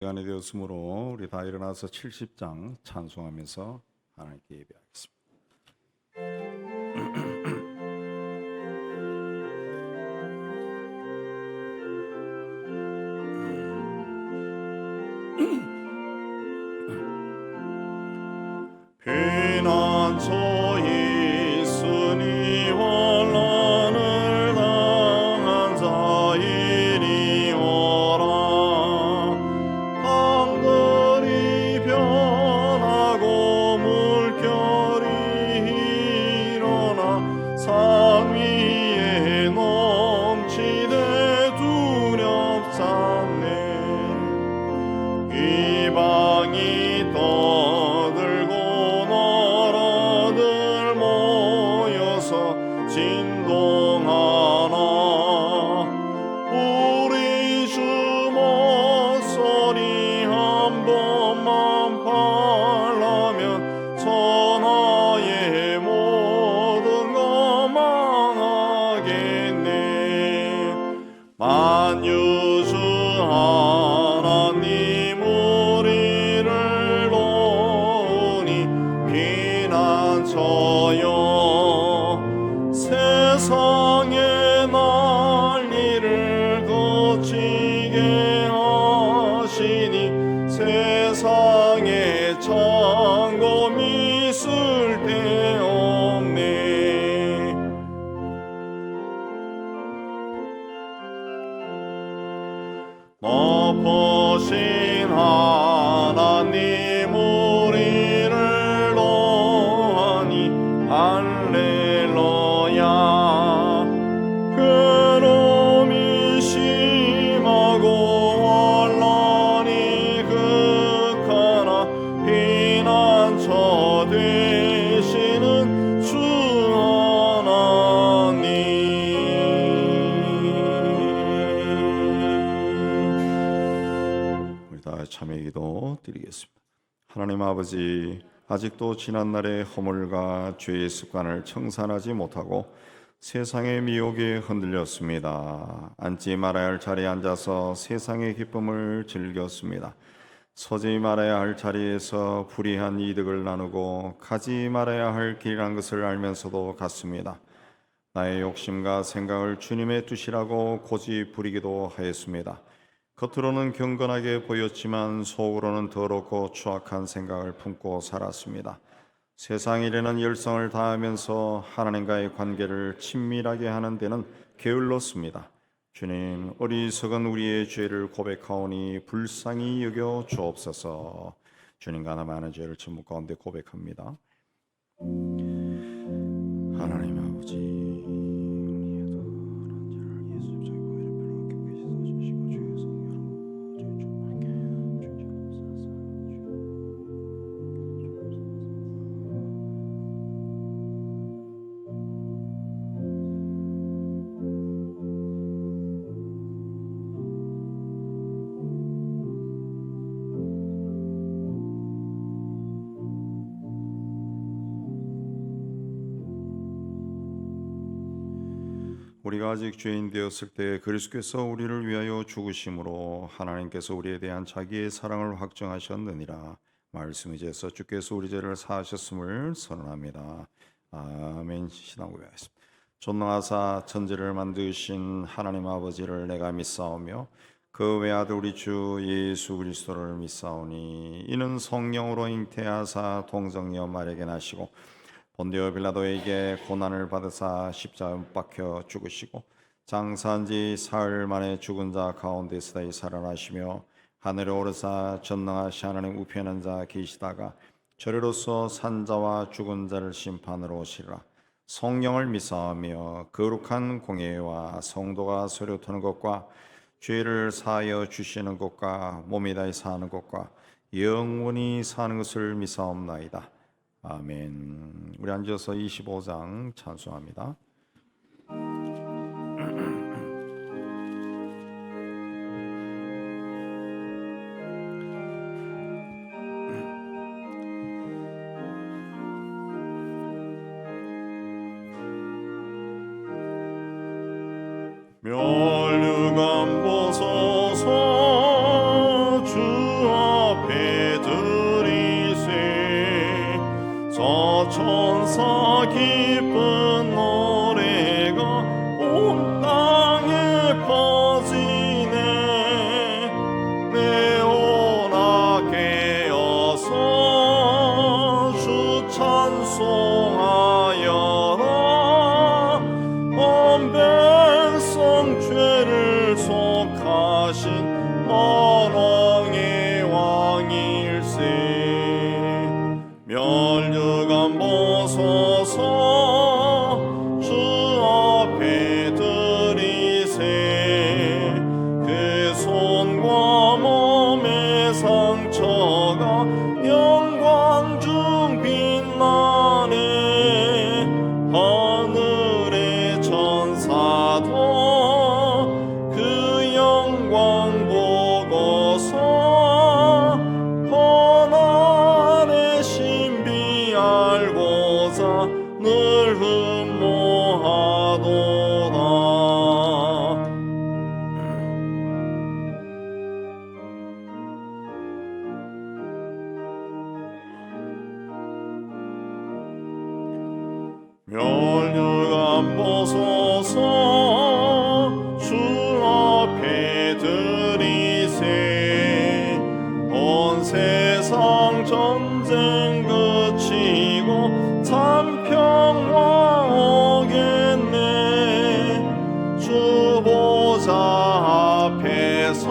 시간이 되었으므로 우리 다 일어나서 70장 찬송하면서 하나님께 예배하겠습니다. 피난처에 있으니 환난을 당한 자이리 오라. 강들이 변하고 물결이 일어나 산 위에 넘치되 두렵잖네. 이방이 떠들고 나라들 모여서 진동하나. 우리 주 목소리 한 번만 parla면 천하의 모든 것 망하겠네. 만유주 하나님 우리를 도우니 피난처여. 세상의 난리를 거치게 하시니 세상에 창검 있을 데 없네. 높으신 하나님 우리를 도하니 할렐루야. 괴로움이 심하고 환난이 극하나 피난처 되시는 주 하나님. 우리 다 참여 기도 드리겠습니다. 하나님 아버지, 아직도 지난날의 허물과 죄의 습관을 청산하지 못하고 세상의 미혹에 흔들렸습니다. 앉지 말아야 할 자리에 앉아서 세상의 기쁨을 즐겼습니다. 서지 말아야 할 자리에서 불의한 이득을 나누고 가지 말아야 할 길이란 것을 알면서도 갔습니다. 나의 욕심과 생각을 주님의 뜻이라고 고집 부리기도 하였습니다. 겉으로는 경건하게 보였지만 속으로는 더럽고 추악한 생각을 품고 살았습니다. 세상 일에는 열성을 다하면서 하나님과의 관계를 친밀하게 하는 데는 게을렀습니다. 주님, 어리석은 우리의 죄를 고백하오니 불쌍히 여겨 주옵소서. 주님과 나 많은 죄를 침묵 가운데 고백합니다. 하나님 아버지, 우리가 아직 죄인 되었을 때 그리스도께서 우리를 위하여 죽으심으로 하나님께서 우리에 대한 자기의 사랑을 확정하셨느니라. 말씀 이제서 주께서 우리 죄를 사하셨음을 선언합니다. 아멘. 신앙 고백하겠습니다. 전능하사 천지를 만드신 하나님 아버지를 내가 믿사오며 그 외아들 우리 주 예수 그리스도를 믿사오니 이는 성령으로 잉태하사 동정녀 마리아에게 나시고 본디오 빌라도에게 고난을 받으사 십자가에 못 박혀 죽으시고 장사한 지 사흘 만에 죽은 자 가운데서 다시 살아나시며 하늘에 오르사 전능하신 하나님 우편에 앉아 계시다가 저리로서 산자와 죽은 자를 심판으로 오시리라. 성령을 믿사오며 거룩한 공예와 성도가 서로 터는 것과 죄를 사하여 주시는 것과 몸이 다시 사는 것과 영원히 사는 것을 믿사옵나이다. 아멘. 우리 앉아서 25장 찬송합니다. 멸류관 보소서 주 속하신 만왕의 왕일세. 멸류관 보소서 주 앞에 드리세. 그 손과 몸의 상처가 영광 중 빛나네. 하늘의 천사도 그 영광 보고서 고난의 신비 알고자 늘 흠모하도다. 멸류관 보소서 주 앞에 드리세. 온 세상 전쟁 그치고 참 평화 오겠네. 주 보좌 앞에서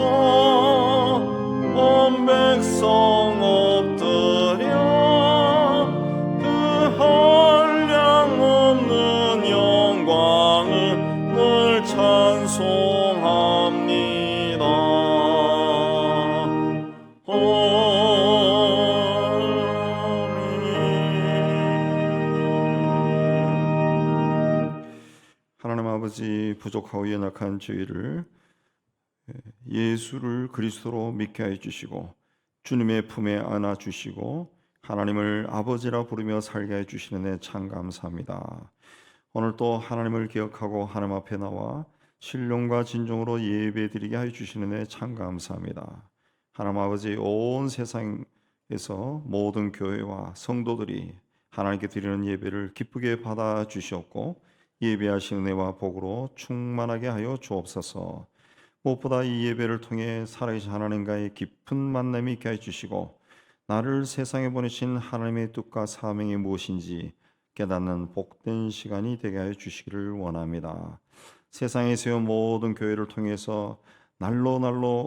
온 백성 엎드려 그 한량 없는 영광을 늘 찬송합니다. 하나님 아버지, 부족하고 연약한 저희를 예수를 그리스도로 믿게 해 주시고 주님의 품에 안아 주시고 하나님을 아버지라 부르며 살게 해 주시는 데 참 감사합니다. 오늘 또 하나님을 기억하고 하나님 앞에 나와 신령과 진정으로 예배드리게 해 주시는 데 참 감사합니다. 하나님 아버지, 온 세상에서 모든 교회와 성도들이 하나님께 드리는 예배를 기쁘게 받아 주시옵고 예배하시는 은혜와 복으로 충만하게 하여 주옵소서. 무엇보다 이 예배를 통해 살아계신 하나님과의 깊은 만남이 있게 해주시고 나를 세상에 보내신 하나님의 뜻과 사명이 무엇인지 깨닫는 복된 시간이 되게 하여 주시기를 원합니다. 세상에 세운 모든 교회를 통해서 날로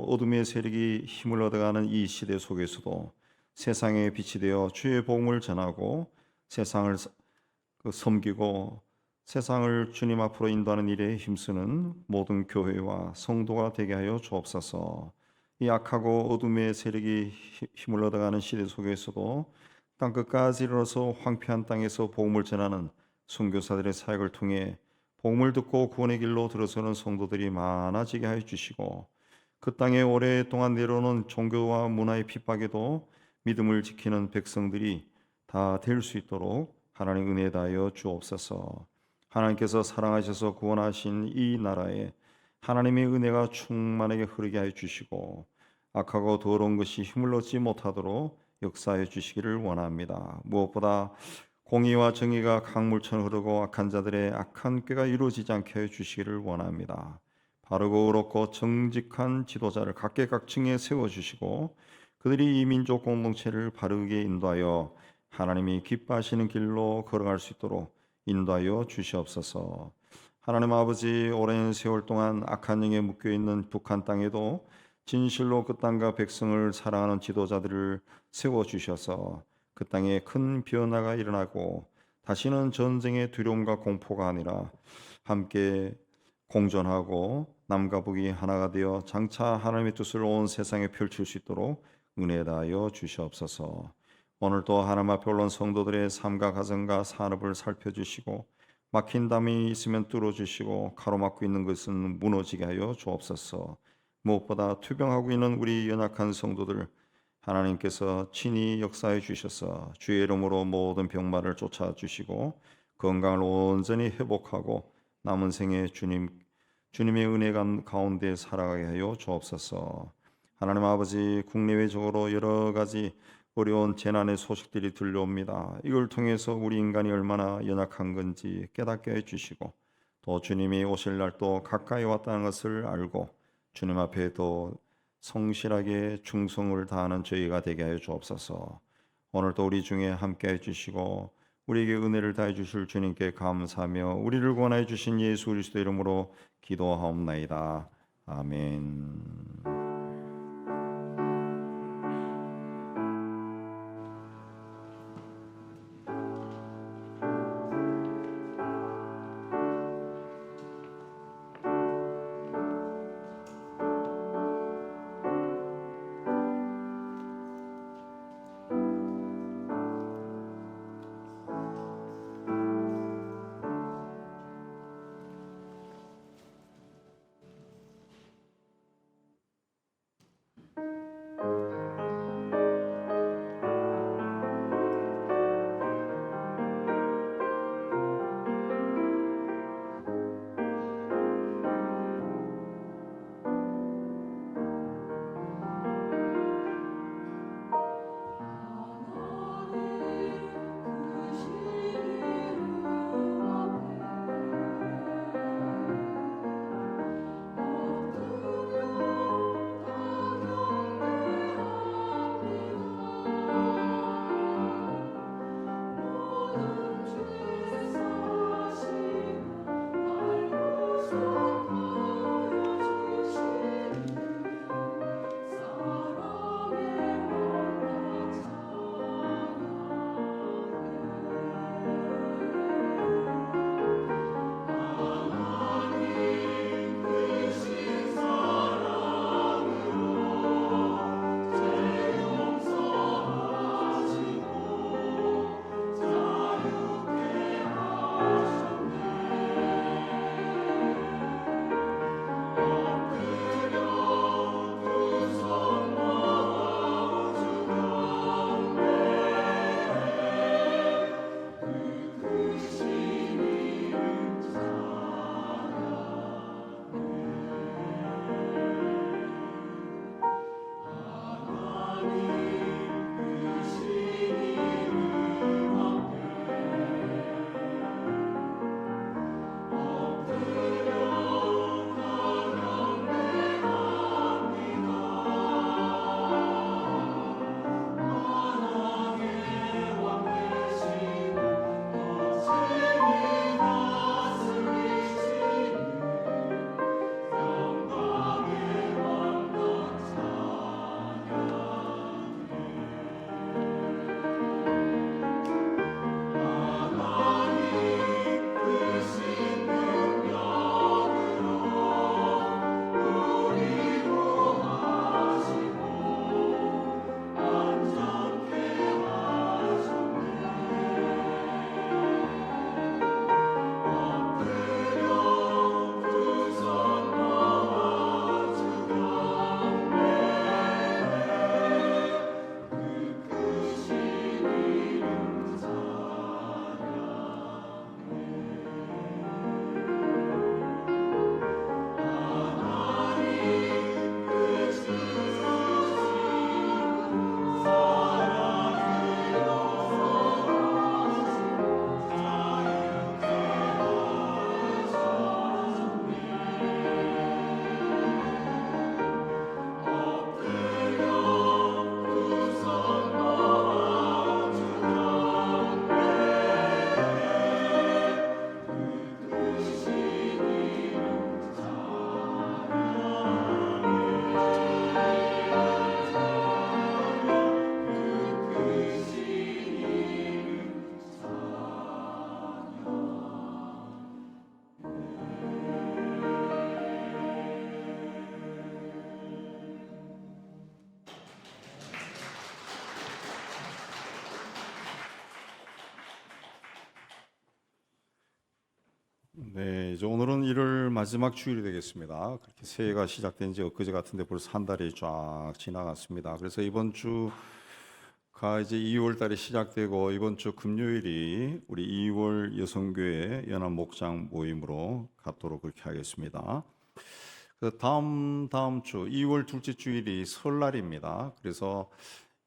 어둠의 세력이 힘을 얻어가는 이 시대 속에서도 세상의 빛이 되어 주의 복음을 전하고 세상을 섬기고 세상을 주님 앞으로 인도하는 일에 힘쓰는 모든 교회와 성도가 되게 하여 주옵소서. 이 악하고 어둠의 세력이 힘을 얻어가는 시대 속에서도 땅끝까지 이르러서 황폐한 땅에서 복음을 전하는 선교사들의 사역을 통해 복음을 듣고 구원의 길로 들어서는 성도들이 많아지게 하여 주시고 그 땅에 오랫동안 내려오는 종교와 문화의 핍박에도 믿음을 지키는 백성들이 다 될 수 있도록 하나님 은혜 다하여 주옵소서. 하나님께서 사랑하셔서 구원하신 이 나라에 하나님의 은혜가 충만하게 흐르게 하여 주시고 악하고 더러운 것이 힘을 얻지 못하도록 역사해 주시기를 원합니다. 무엇보다 공의와 정의가 강물처럼 흐르고 악한 자들의 악한 꾀가 이루어지지 않게 해 주시기를 원합니다. 바르고 의롭고 정직한 지도자를 각계각층에 세워주시고 그들이 이 민족 공동체를 바르게 인도하여 하나님이 기뻐하시는 길로 걸어갈 수 있도록 인도하여 주시옵소서. 하나님 아버지, 오랜 세월 동안 악한 영에 묶여있는 북한 땅에도 진실로 그 땅과 백성을 사랑하는 지도자들을 세워주셔서 그 땅에 큰 변화가 일어나고 다시는 전쟁의 두려움과 공포가 아니라 함께 공존하고 남과 북이 하나가 되어 장차 하나님의 뜻을 온 세상에 펼칠 수 있도록 은혜 다하여 주시옵소서. 오늘도 하나님 앞에 올라온 성도들의 삶과 가정과 산업을 살펴주시고 막힌 담이 있으면 뚫어주시고 가로막고 있는 것은 무너지게 하여 주옵소서. 무엇보다 투병하고 있는 우리 연약한 성도들 하나님께서 친히 역사해 주셔서 주의 이름으로 모든 병마를 쫓아주시고 건강을 온전히 회복하고 남은 생에 주님의 은혜 가운데 살아가게 하여 주옵소서. 하나님 아버지, 국내외적으로 여러 가지 어려운 재난의 소식들이 들려옵니다. 이걸 통해서 우리 인간이 얼마나 연약한 건지 깨닫게 해주시고 또 주님이 오실 날도 가까이 왔다는 것을 알고 주님 앞에 더 성실하게 충성을 다하는 저희가 되게 하여 주옵소서. 오늘도 우리 중에 함께 해주시고 우리에게 은혜를 다해 주실 주님께 감사하며 우리를 구원하여 주신 예수 그리스도 이름으로 기도하옵나이다. 아멘. 네, 이제 오늘은 1월 마지막 주일이 되겠습니다. 그렇게 새해가 시작된 지 엊그제 같은데 벌써 한 달이 쫙 지나갔습니다. 그래서 이번 주가 이제 2월 달에 시작되고 이번 주 금요일이 우리 2월 여성교회 연합 목장 모임으로 갖도록 그렇게 하겠습니다. 그 다음 주 2월 둘째 주일이 설날입니다. 그래서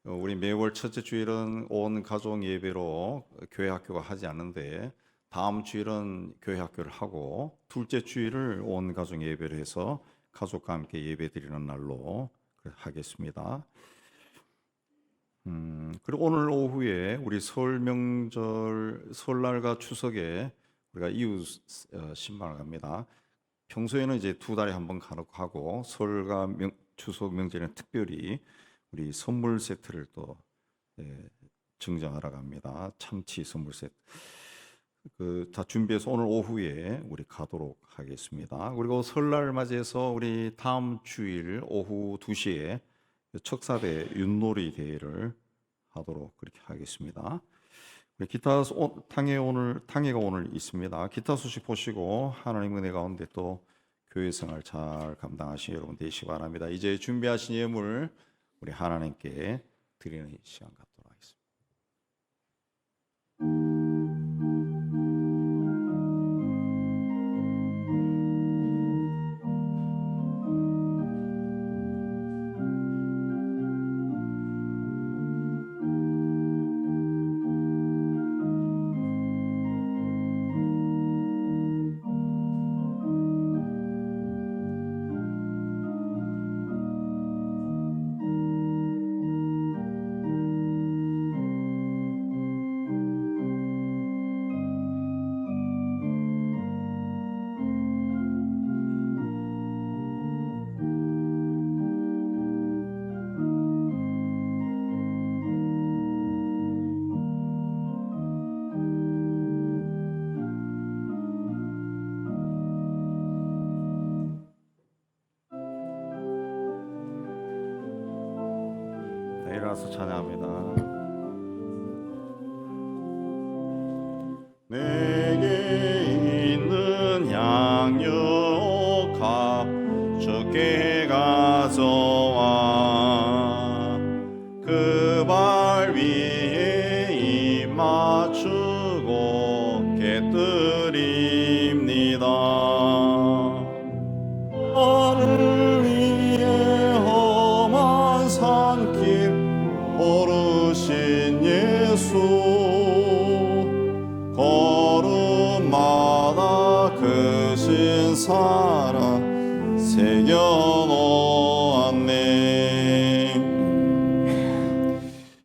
우리 매월 첫째 주일은 온 가족 예배로 교회 학교가 하지 않는데 다음 주일은 교회 학교를 하고 둘째 주일을 온 가족 예배를 해서 가족과 함께 예배 드리는 날로 하겠습니다. 그리고 오늘 오후에 우리 설 명절 설날과 추석에 우리가 이웃 신방을 합니다. 평소에는 이제 두 달에 한 번 가고 설과 추석 명절에는 특별히 우리 선물 세트를 또 예, 증정하러 갑니다. 참치 선물 세트. 그 다 준비해서 오늘 오후에 우리 가도록 하겠습니다. 그리고 설날 맞이해서 우리 다음 주일 오후 2시에 척사대 윷놀이 대회를 하도록 그렇게 하겠습니다. 우리 탕회가 오늘 있습니다. 기타 소식 보시고 하나님 은혜 가운데 또 교회 생활 잘 감당하시는 여러분 되시기 바랍니다. 이제 준비하신 예물 우리 하나님께 드리는 시간 갖도록 하겠습니다. 일어나서 찬양합니다. 내게 있는 양육하 주께 가져와 그 발 위에 입 맞추고 깨뜨립니다. 나를 위해 험한 산길 오르신 예수 걸음마다 크신 사랑 새겨놓았네.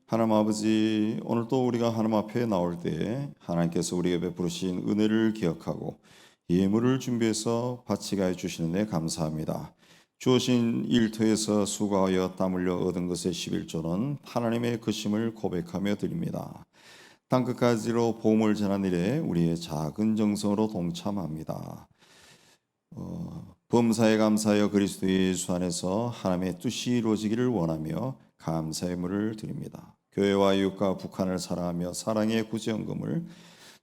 하나님 아버지, 오늘도 우리가 하나님 앞에 나올 때 하나님께서 우리에게 베푸신 은혜를 기억하고 예물을 준비해서 바치게 해주시는 데 감사합니다. 주어진 일터에서 수고하여 땀 흘려 얻은 것의 11조는 하나님의 크심을 고백하며 드립니다. 땅끝까지로 복음을 전하는 일에 우리의 작은 정성으로 동참합니다. 범사에 감사하여 그리스도 예수 안에서 하나님의 뜻이 이루어지기를 원하며 감사의 물을 드립니다. 교회와 이웃과 북한을 사랑하며 사랑의 구제헌금을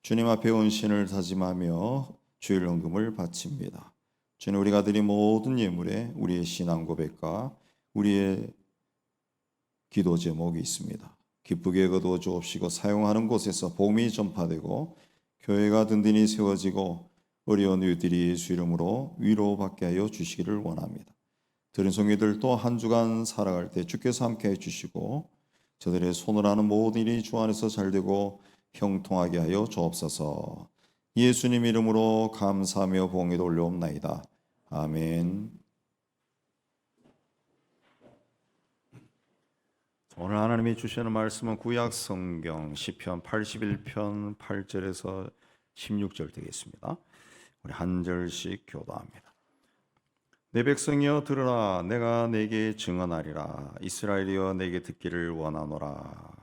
주님 앞에 헌신을 다짐하며 주일 헌금을 바칩니다. 주님, 우리가 드린 모든 예물에 우리의 신앙 고백과 우리의 기도 제목이 있습니다. 기쁘게 거두어 주옵시고 사용하는 곳에서 복음이 전파되고 교회가 든든히 세워지고 어려운 이웃들이 예수 이름으로 위로받게 하여 주시기를 원합니다. 들은 성도들도 한 주간 살아갈 때 주께서 함께 해주시고 저들의 손을 하는 모든 일이 주 안에서 잘되고 형통하게 하여 주옵소서. 예수님 이름으로 감사하며 봉에 올려옵나이다. 아멘. 오늘 하나님이 주시는 말씀은 구약 성경 시편 81편 8절에서 16절 되겠습니다. 우리 한 절씩 교도합니다. 내 백성이여 들으라, 내가 내게 증언하리라. 이스라엘이여 내게 듣기를 원하노라.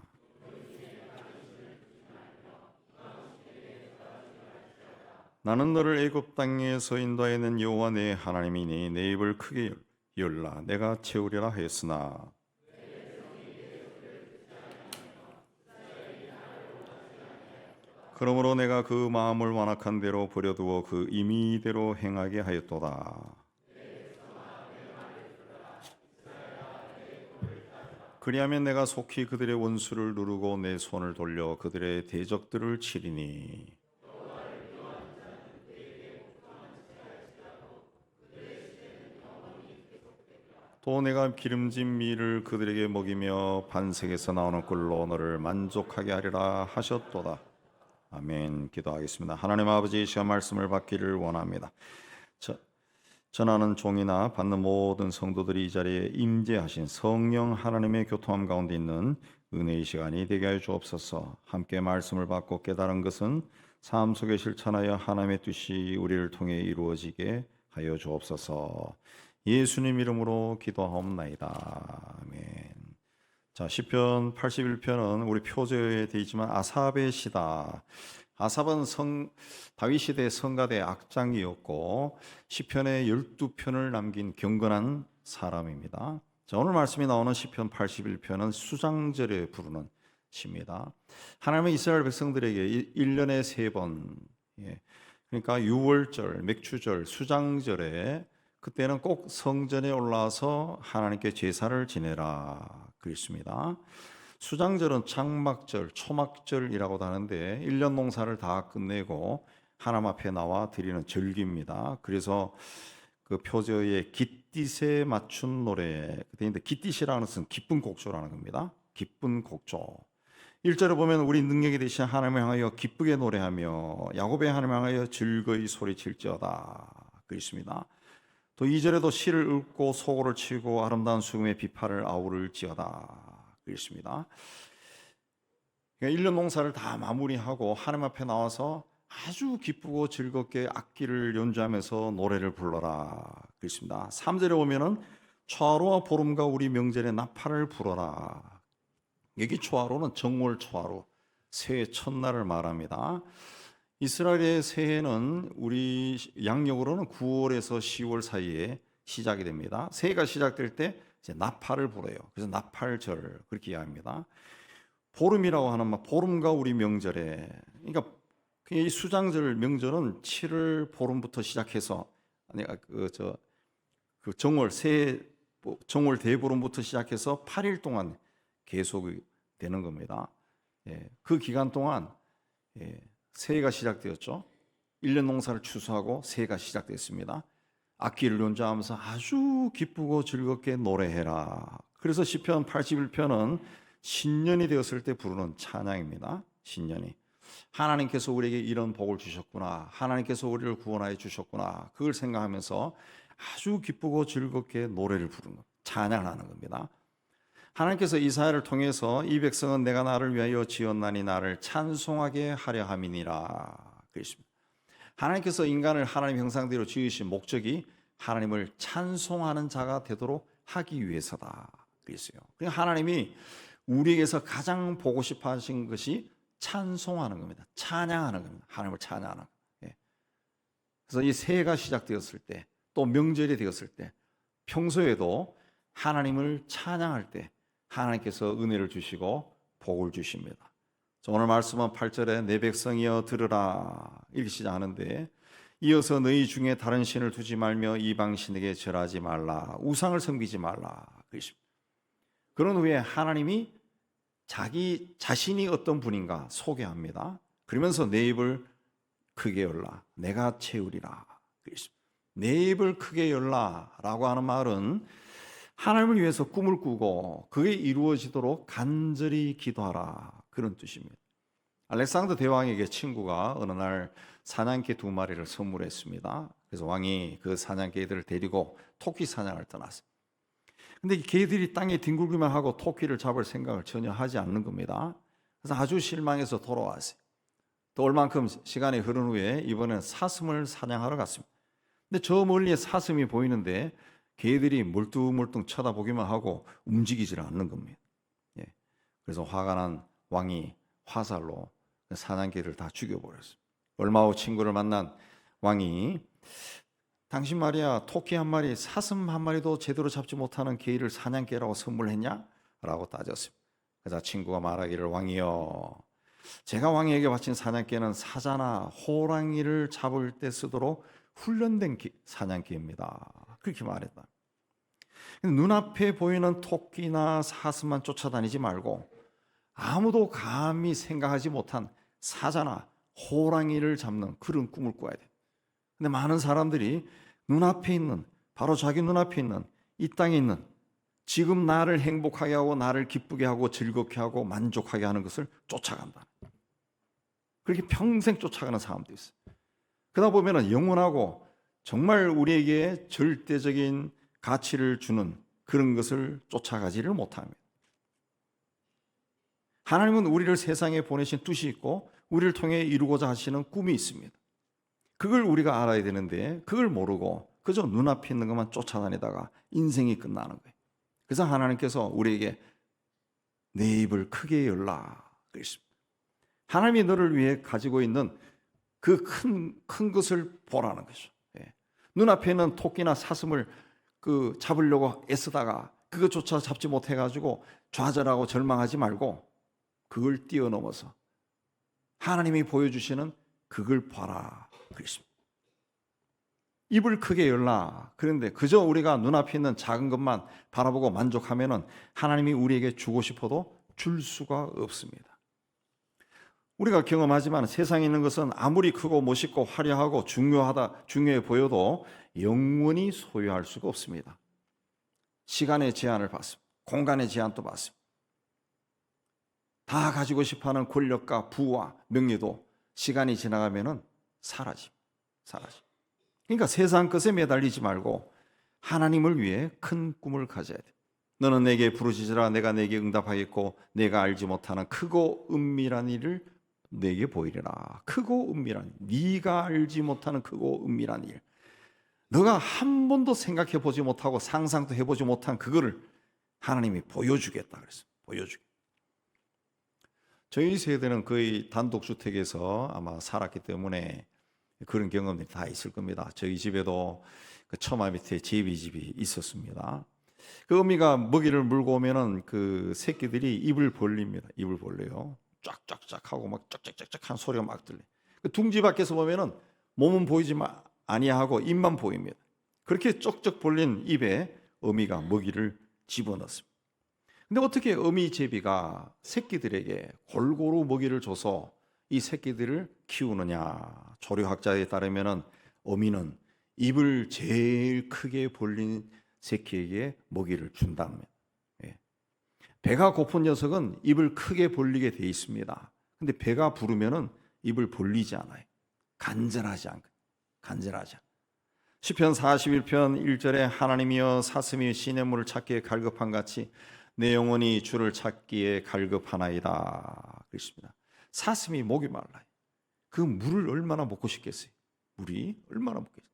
나는 너를 애굽 땅에서 인도하는 여호와 내 하나님이니 내 입을 크게 열라. 내가 채우리라 하였으나 그러므로 내가 그 마음을 완악한 대로 버려두어 그 임의대로 행하게 하였도다. 그리하면 내가 속히 그들의 원수를 누르고 내 손을 돌려 그들의 대적들을 치리니 또 내가 기름진 밀을 그들에게 먹이며 반석에서 나오는 꿀로 너를 만족하게 하리라 하셨도다. 아멘. 기도하겠습니다. 하나님 아버지, 이 시간 말씀을 받기를 원합니다. 전하는 종이나 받는 모든 성도들이 이 자리에 임재하신 성령 하나님의 교통함 가운데 있는 은혜의 시간이 되게 하여 주옵소서. 함께 말씀을 받고 깨달은 것은 삶 속에 실천하여 하나님의 뜻이 우리를 통해 이루어지게 하여 주옵소서. 예수님 이름으로 기도하옵나이다. 아멘. 자, 시편 81편은 우리 표제에 되어 있지만 아삽의 시다. 아삽은 다윗 시대의 성가대 악장이었고 시편의 12편을 남긴 경건한 사람입니다. 자, 오늘 말씀이 나오는 시편 81편은 수장절에 부르는 시입니다. 하나님은 이스라엘 백성들에게 1년에 3번, 그러니까 유월절, 맥추절, 수장절에 그때는 꼭 성전에 올라와서 하나님께 제사를 지내라 그랬습니다. 수장절은 장막절, 초막절이라고도 하는데 1년 농사를 다 끝내고 하나님 앞에 나와 드리는 절기입니다. 그래서 그 표제의 깃딧에 맞춘 노래, 그때 깃딧이라는 것은 기쁜 곡조라는 겁니다. 기쁜 곡조. 1절에 보면 우리 능력이 되신 하나님을 향하여 기쁘게 노래하며 야곱의 하나님을 향하여 즐거이 소리칠지어다 그랬습니다. 또 2절에도 시를 읊고 소고를 치고 아름다운 수금의 비파를 아우를지어다 그랬습니다. 그러니까 1년 농사를 다 마무리하고 하나님 앞에 나와서 아주 기쁘고 즐겁게 악기를 연주하면서 노래를 불러라 그랬습니다. 3절에 보면은 초하루와 보름과 우리 명절에 나팔을 불어라. 여기 초하루는 정월 초하루, 새해 첫날을 말합니다. 이스라엘의 새해는 우리 양력으로는 9월에서 10월 사이에 시작이 됩니다. 새해가 시작될 때 이제 나팔을 불어요. 그래서 나팔절 그렇게 이야기합니다. 보름이라고 하는 보름과 우리 명절에, 그러니까 이 수장절 명절은 7월 보름부터 시작해서 그 정월 새해 정월 대보름부터 시작해서 8일 동안 계속 되는 겁니다. 그 기간 동안 새해가 시작되었죠. 1년 농사를 추수하고 새해가 시작됐습니다. 악기를 연주하면서 아주 기쁘고 즐겁게 노래해라. 그래서 시편 81편은 신년이 되었을 때 부르는 찬양입니다. 신년이. 하나님께서 우리에게 이런 복을 주셨구나. 하나님께서 우리를 구원하여 주셨구나. 그걸 생각하면서 아주 기쁘고 즐겁게 노래를 부르는 것, 찬양하는 겁니다. 하나님께서 이사야를 통해서 이 백성은 내가 나를 위하여 지었나니 나를 찬송하게 하려 함이니라 그랬습니다. 하나님께서 인간을 하나님 형상대로 지으신 목적이 하나님을 찬송하는 자가 되도록 하기 위해서다 그랬어요. 그러니까 하나님이 우리에게서 가장 보고 싶어 하신 것이 찬송하는 겁니다. 찬양하는 겁니다. 하나님을 찬양하는 거예요. 그래서 이 새해가 시작되었을 때, 또 명절이 되었을 때, 평소에도 하나님을 찬양할 때 하나님께서 은혜를 주시고 복을 주십니다. 오늘 말씀은 8절에 내 백성이여 들으라 이렇게 시작하는데, 이어서 너희 중에 다른 신을 두지 말며 이방신에게 절하지 말라, 우상을 섬기지 말라 그러십니다. 그런 후에 하나님이 자기 자신이 어떤 분인가 소개합니다. 그러면서 내 입을 크게 열라 내가 채우리라 그러십니다. 내 입을 크게 열라라고 하는 말은 하나님을 위해서 꿈을 꾸고 그게 이루어지도록 간절히 기도하라 그런 뜻입니다. 알렉산더 대왕에게 친구가 어느 날 사냥개 2마리를 선물했습니다. 그래서 왕이 그 사냥개들을 데리고 토끼 사냥을 떠났습니다. 근데 개들이 땅에 뒹굴기만 하고 토끼를 잡을 생각을 전혀 하지 않는 겁니다. 그래서 아주 실망해서 돌아왔어요. 또 얼만큼 시간이 흐른 후에 이번엔 사슴을 사냥하러 갔습니다. 근데 저 멀리에 사슴이 보이는데 개들이 멀뚱멀뚱 쳐다보기만 하고 움직이질 않는 겁니다. 그래서 화가 난 왕이 화살로 사냥개를 다 죽여버렸어요. 얼마 후 친구를 만난 왕이 당신 말이야 토끼 1마리 사슴 1마리도 제대로 잡지 못하는 개를 사냥개라고 선물했냐? 라고 따졌습니다. 그래서 친구가 말하기를 왕이여 제가 왕에게 바친 사냥개는 사자나 호랑이를 잡을 때 쓰도록 훈련된 사냥개입니다. 그렇게 말했다. 눈앞에 보이는 토끼나 사슴만 쫓아다니지 말고 아무도 감히 생각하지 못한 사자나 호랑이를 잡는 그런 꿈을 꿔야 돼. 근데 많은 사람들이 눈앞에 있는, 바로 자기 눈앞에 있는 이 땅에 있는 지금 나를 행복하게 하고 나를 기쁘게 하고 즐겁게 하고 만족하게 하는 것을 쫓아간다. 그렇게 평생 쫓아가는 사람도 있어요. 그러다 보면 영원하고 정말 우리에게 절대적인 가치를 주는 그런 것을 쫓아가지를 못합니다. 하나님은 우리를 세상에 보내신 뜻이 있고 우리를 통해 이루고자 하시는 꿈이 있습니다. 그걸 우리가 알아야 되는데 그걸 모르고 그저 눈앞에 있는 것만 쫓아다니다가 인생이 끝나는 거예요. 그래서 하나님께서 우리에게 내 입을 크게 열라 그랬습니다. 하나님이 너를 위해 가지고 있는 그 큰 것을 보라는 거죠. 예. 눈앞에 있는 토끼나 사슴을 잡으려고 애쓰다가 그것조차 잡지 못해가지고 좌절하고 절망하지 말고 그걸 뛰어넘어서 하나님이 보여주시는 그걸 봐라 그랬습니다. 입을 크게 열라. 그런데 그저 우리가 눈앞에 있는 작은 것만 바라보고 만족하면은 하나님이 우리에게 주고 싶어도 줄 수가 없습니다. 우리가 경험하지만 세상에 있는 것은 아무리 크고 멋있고 화려하고 중요해 보여도 영원히 소유할 수가 없습니다. 시간의 제한을 받습니다. 공간의 제한도 받습니다. 다 가지고 싶어하는 권력과 부와 명예도 시간이 지나가면은 사라집니다. 그러니까 세상 것에 매달리지 말고 하나님을 위해 큰 꿈을 가져야 돼. 너는 내게 부르짖으라 내가 내게 응답하겠고 내가 알지 못하는 크고 은밀한 일을 내게 보이리라. 크고 은밀한 일. 네가 알지 못하는 크고 은밀한 일. 너가 한 번도 생각해 보지 못하고 상상도 해보지 못한 그거를 하나님이 보여주겠다 그랬어요. 보여주겠다. 저희 세대는 거의 단독주택에서 아마 살았기 때문에 그런 경험이 다 있을 겁니다. 저희 집에도 그 처마 밑에 제비집이 있었습니다. 그 어미가 먹이를 물고 오면은 그 새끼들이 입을 벌립니다. 입을 벌려요. 쫙쫙쫙 하고 막 쫙쫙쫙쫙 한 소리가 막 들려. 그 둥지 밖에서 보면은 몸은 보이지 아니하고 입만 보입니다. 그렇게 쪽쪽 벌린 입에 어미가 먹이를 집어넣습니다. 근데 어떻게 어미 제비가 새끼들에게 골고루 먹이를 줘서 이 새끼들을 키우느냐? 조류학자에 따르면은 어미는 입을 제일 크게 벌린 새끼에게 먹이를 준답니다. 예. 배가 고픈 녀석은 입을 크게 벌리게 돼 있습니다. 근데 배가 부르면은 입을 벌리지 않아요. 간절하지 않고. 시편 41편 1절에 하나님이여 사슴이 시냇물을 찾기에 갈급한 같이 내 영혼이 주를 찾기에 갈급하나이다. 그렇습니다. 사슴이 목이 말라요. 그 물을 얼마나 먹고 싶겠어요. 물이 얼마나 먹겠어요.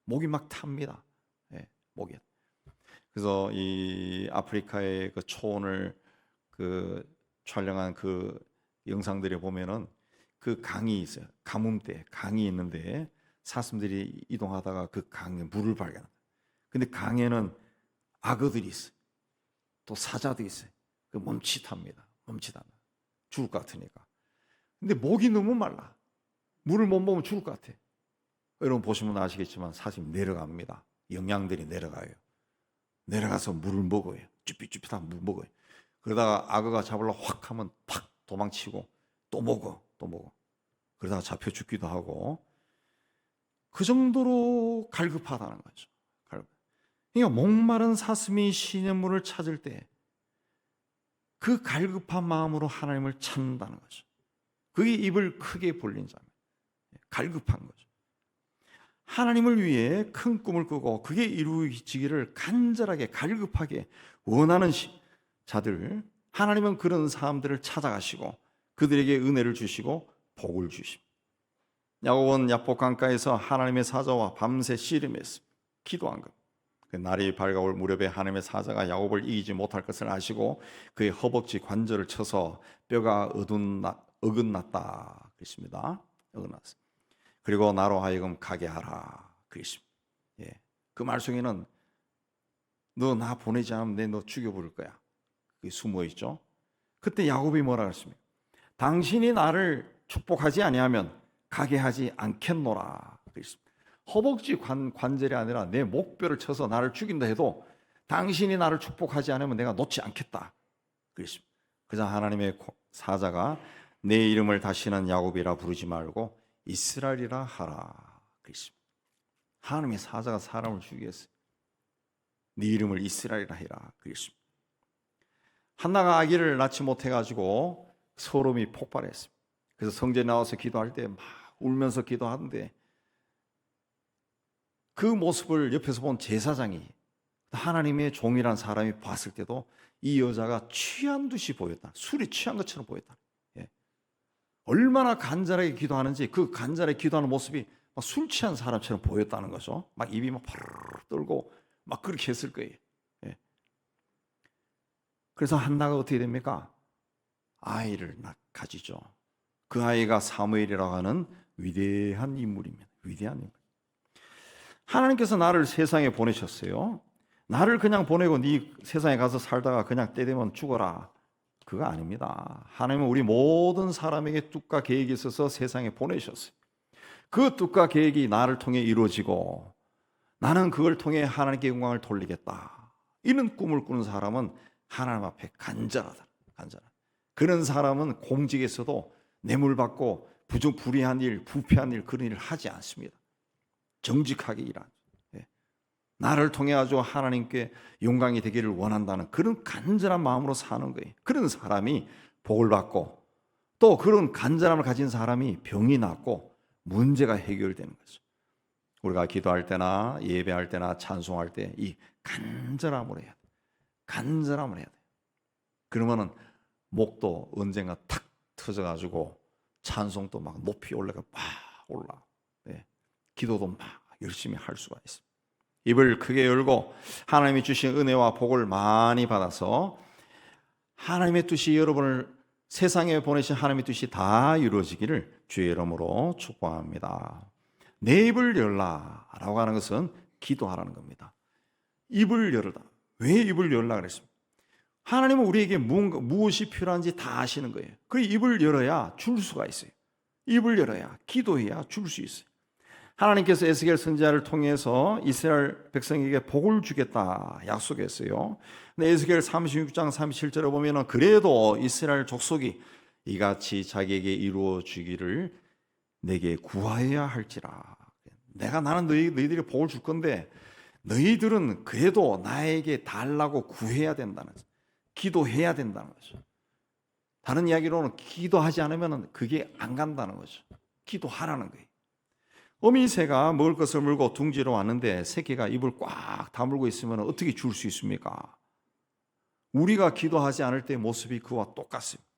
목이 막 탑니다. 예, 목이. 그래서 이 아프리카의 그 초원을 촬영한 그 영상들에 보면은 그 강이 있어요. 가뭄때 강이 있는데 사슴들이 이동하다가 그 강에 물을 발견합니다. 근데 강에는 악어들이 있어요. 또 사자도 있어요. 그 멈칫합니다. 죽을 것 같으니까. 근데 목이 너무 말라. 물을 못 먹으면 죽을 것 같아. 여러분 보시면 아시겠지만 사슴이 내려갑니다. 영양들이 내려가요. 내려가서 물을 먹어요. 쭈삣쭈삣한 물 먹어요. 그러다가 악어가 잡으려고 확 하면 팍 도망치고 또 먹어. 그러다가 잡혀 죽기도 하고 그 정도로 갈급하다는 거죠. 그러니까 목마른 사슴이 시냇물을 찾을 때 그 갈급한 마음으로 하나님을 찾는다는 거죠. 그게 입을 크게 벌린 자입니다. 갈급한 거죠. 하나님을 위해 큰 꿈을 꾸고 그게 이루어지기를 간절하게 갈급하게 원하는 자들, 하나님은 그런 사람들을 찾아가시고 그들에게 은혜를 주시고 복을 주십니다. 야곱은 야복 강가에서 하나님의 사자와 밤새 씨름했습니다. 기도한 것. 그 날이 밝아올 무렵에 하나님의 사자가 야곱을 이기지 못할 것을 아시고 그의 허벅지 관절을 쳐서 뼈가 어긋났다 그랬습니다. 어긋났어. 그리고 나로 하여금 가게 하라 그랬습니다. 예. 그 말 속에는 너 나 보내지 않으면 너 죽여버릴 거야. 그게 숨어 있죠. 그때 야곱이 뭐라 그랬습니까? 당신이 나를 축복하지 아니하면 가게 하지 않겠노라 그랬습니다. 허벅지 관절이 아니라 내 목뼈를 쳐서 나를 죽인다 해도 당신이 나를 축복하지 않으면 내가 놓지 않겠다 그랬습니다. 그래서 하나님의 사자가 내 이름을 다시는 야곱이라 부르지 말고 이스라엘이라 하라 그랬습니다. 하나님의 사자가 사람을 죽이겠어요. 네 이름을 이스라엘이라 해라 그랬습니다. 한나가 아기를 낳지 못해가지고 소름이 폭발했습니다. 그래서 성전에 나와서 기도할 때 막 울면서 기도하는데 그 모습을 옆에서 본 제사장이 하나님의 종이란 사람이 봤을 때도 이 여자가 취한 듯이 보였다. 술이 취한 것처럼 보였다. 예. 얼마나 간절하게 기도하는지 그 간절하게 기도하는 모습이 막 술 취한 사람처럼 보였다는 거죠. 막 입이 막 파르르 떨고 막 그렇게 했을 거예요. 예. 그래서 한나가 어떻게 됩니까? 아이를 가지죠. 그 아이가 사무엘이라고 하는 위대한 인물입니다. 위대한 인물. 하나님께서 나를 세상에 보내셨어요. 나를 그냥 보내고 네 세상에 가서 살다가 그냥 때 되면 죽어라. 그거 아닙니다. 하나님은 우리 모든 사람에게 뜻과 계획이 있어서 세상에 보내셨어요. 그 뜻과 계획이 나를 통해 이루어지고 나는 그걸 통해 하나님께 영광을 돌리겠다. 이런 꿈을 꾸는 사람은 하나님 앞에 간절하다. 간절하다. 그런 사람은 공직에서도 뇌물받고 불의한 일, 부패한 일 그런 일을 하지 않습니다. 정직하게 일하죠. 예. 나를 통해 아주 하나님께 영광이 되기를 원한다는 그런 간절한 마음으로 사는 거예요. 그런 사람이 복을 받고 또 그런 간절함을 가진 사람이 병이 낫고 문제가 해결되는 거죠. 우리가 기도할 때나 예배할 때나 찬송할 때 이 간절함으로 해야 돼. 간절함을 해야 돼. 그러면은 목도 언젠가 탁 터져가지고 찬송도 막 높이 올라가 막 올라. 네. 기도도 막 열심히 할 수가 있습니다. 입을 크게 열고 하나님이 주신 은혜와 복을 많이 받아서 하나님의 뜻이 여러분을 세상에 보내신 하나님의 뜻이 다 이루어지기를 주의 이름으로 축복합니다. 내 입을 열라라고 하는 것은 기도하라는 겁니다. 입을 열다. 왜 입을 열라 그랬습니까? 하나님은 우리에게 무엇이 필요한지 다 아시는 거예요. 그 입을 열어야 줄 수가 있어요. 입을 열어야 기도해야 줄 수 있어요. 하나님께서 에스겔 선지자를 통해서 이스라엘 백성에게 복을 주겠다 약속했어요. 근데 에스겔 36장 37절에 보면은 그래도 이스라엘 족속이 이같이 자기에게 이루어지기를 내게 구하여야 할지라. 나는 너희들이 복을 줄 건데 너희들은 그래도 나에게 달라고 구해야 된다는 거죠. 기도해야 된다는 거죠. 다른 이야기로는 기도하지 않으면 그게 안 간다는 거죠. 기도하라는 거예요. 어미새가 먹을 것을 물고 둥지로 왔는데 새끼가 입을 꽉 다물고 있으면 어떻게 줄 수 있습니까? 우리가 기도하지 않을 때의 모습이 그와 똑같습니다.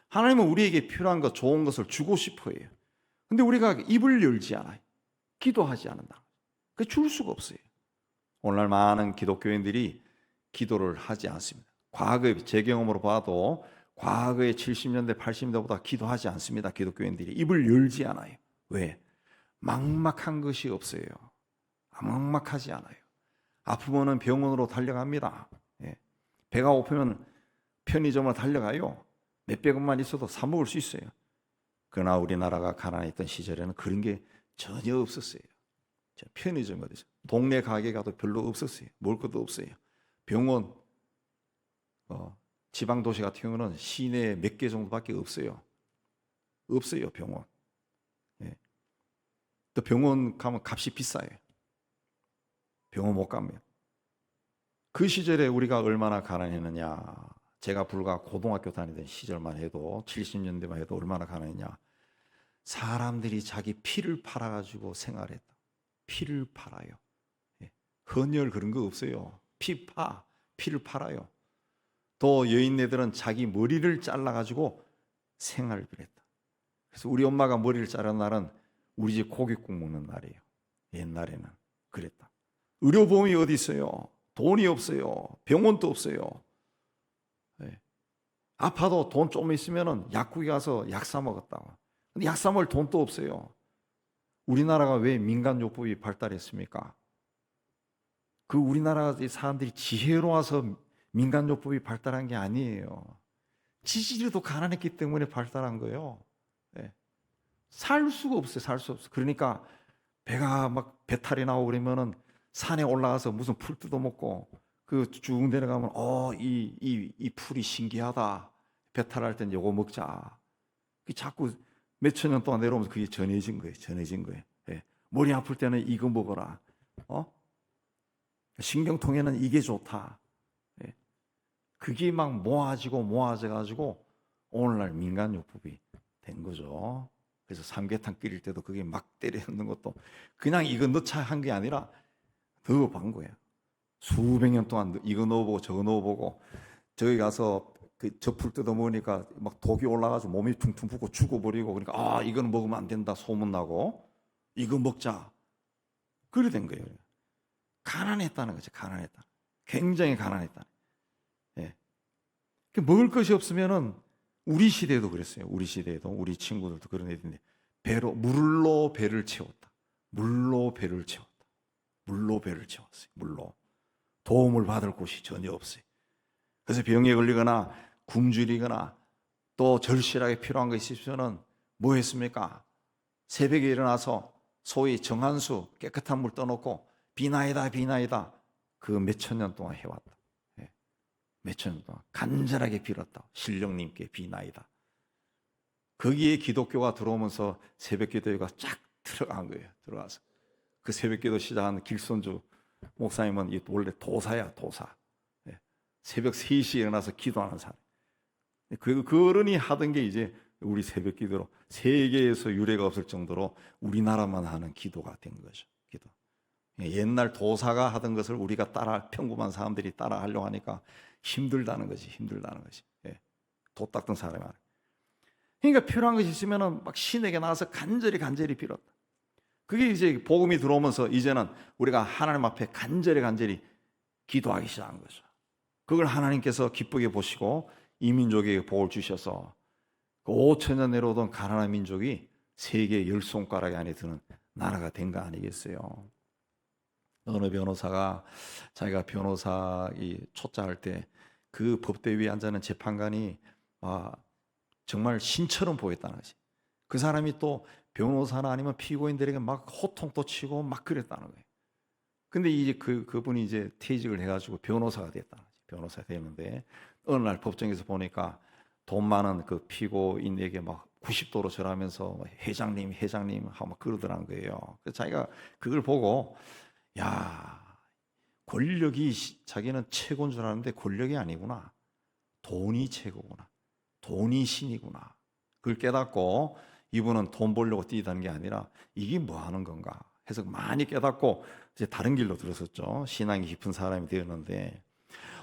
하나님은 우리에게 필요한 것, 좋은 것을 주고 싶어 해요. 근데 우리가 입을 열지 않아요. 기도하지 않는다. 그 줄 수가 없어요. 오늘날 많은 기독교인들이 기도를 하지 않습니다. 과거에 제 경험으로 봐도 과거의 70년대, 80년대보다 기도하지 않습니다. 기독교인들이 입을 열지 않아요. 왜? 막막한 것이 없어요. 막막하지 않아요. 아프면은 병원으로 달려갑니다. 예. 배가 고프면 편의점으로 달려가요. 몇백 원만 있어도 사 먹을 수 있어요. 그러나 우리나라가 가난했던 시절에는 그런 게 전혀 없었어요. 편의점 어디서 동네 가게 가도 별로 없었어요. 먹을 것도 없어요. 병원 지방 도시 같은 경우는 시내에 몇 개 정도밖에 없어요. 없어요, 병원. 예. 또 병원 가면 값이 비싸요. 병원 못 가면. 그 시절에 우리가 얼마나 가난했느냐. 제가 불과 고등학교 다니던 시절만 해도 70년대만 해도 얼마나 가난했냐. 사람들이 자기 피를 팔아가지고 생활했다. 피를 팔아요. 예. 헌혈 그런 거 없어요. 피를 팔아요. 또 여인네들은 자기 머리를 잘라가지고 생활을 했다. 그래서 우리 엄마가 머리를 자른 날은 우리 집 고깃국 먹는 날이에요. 옛날에는 그랬다. 의료보험이 어디 있어요? 돈이 없어요. 병원도 없어요. 네. 아파도 돈 좀 있으면 약국에 가서 약 사 먹었다고. 근데 약 사 먹을 돈도 없어요. 우리나라가 왜 민간요법이 발달했습니까? 그 우리나라 사람들이 지혜로워서 민간요법이 발달한 게 아니에요. 지지리도 가난했기 때문에 발달한 거예요. 네. 살 수가 없어요. 살 수 없어. 그러니까 배가 막 배탈이 나오고 그러면은 산에 올라가서 무슨 풀 뜯어먹고 그 쭉 내려가면 이 풀이 신기하다. 배탈할 땐 요거 먹자. 자꾸 몇천 년 동안 내려오면서 그게 전해진 거예요. 전해진 거예요. 예. 머리 아플 때는 이거 먹어라. 신경통에는 이게 좋다. 예. 그게 막 모아져가지고 오늘날 민간요법이 된 거죠. 그래서 삼계탕 끓일 때도 그게 막 때려 넣는 것도 그냥 이거 넣자 한 게 아니라 넣어본 거예요. 수백 년 동안 이거 넣어보고 저거 넣어보고 저기 가서 저 풀 뜯어 먹으니까 막 독이 올라가서 몸이 퉁퉁 붓고 죽어버리고 그러니까 이거는 먹으면 안 된다 소문나고 이거 먹자. 그래 된 거예요. 가난했다는 거죠. 가난했다. 굉장히 가난했다. 예. 먹을 것이 없으면은 우리 시대에도 그랬어요. 우리 시대에도 우리 친구들도 그런 애들인데 물로 배를 채웠다. 물로 배를 채웠다. 물로 배를 채웠어요. 물로. 도움을 받을 곳이 전혀 없어요. 그래서 병에 걸리거나 굶주리거나 또 절실하게 필요한 것이 있으면 뭐 했습니까? 새벽에 일어나서 소위 정한수 깨끗한 물 떠놓고 비나이다 비나이다 그 몇천 년 동안 해왔다. 몇천 년 동안 간절하게 빌었다. 신령님께 비나이다. 거기에 기독교가 들어오면서 새벽기도회가 쫙 들어간 거예요. 들어가서 그 새벽기도 시작한 길손주 목사님은 원래 도사야 도사. 새벽 3시에 일어나서 기도하는 사람. 그 어른이 하던 게 이제 우리 새벽기도로 세계에서 유례가 없을 정도로 우리나라만 하는 기도가 된 거죠. 기도. 옛날 도사가 하던 것을 우리가 평범한 사람들이 따라 하려고 하니까 힘들다는 거지. 도 닦던 사람이 말이야. 그러니까 필요한 것이 있으면은 막 신에게 나가서 간절히 빌었다. 그게 이제 복음이 들어오면서 이제는 우리가 하나님 앞에 간절히 기도하기 시작한 거죠. 그걸 하나님께서 기쁘게 보시고 이 민족에게 복을 주셔서 5천년 내려오던 가나안 민족이 세계 10손가락 안에 드는 나라가 된 거 아니겠어요? 어느 변호사가 자기가 변호사 초짜할 때 그 법대 위에 앉아있는 재판관이 정말 신처럼 보였다는 거지. 그 사람이 또 변호사나 아니면 피고인들에게 막 호통도 치고 막 그랬다는 거예요. 근데 이제 그분이 이제 퇴직을 해가지고 변호사가 됐다는 거지. 변호사가 됐는데 어느 날 법정에서 보니까 돈 많은 그 피고인에게 막 90도로 절하면서 회장님 하고 막 그러더라는 거예요. 그래서 자기가 그걸 보고 야, 권력이 자기는 최고인 줄 알았는데 권력이 아니구나. 돈이 최고구나. 돈이 신이구나. 그걸 깨닫고 이분은 돈 벌려고 뛰다는 게 아니라 이게 뭐 하는 건가 해서 많이 깨닫고 이제 다른 길로 들었었죠. 신앙이 깊은 사람이 되었는데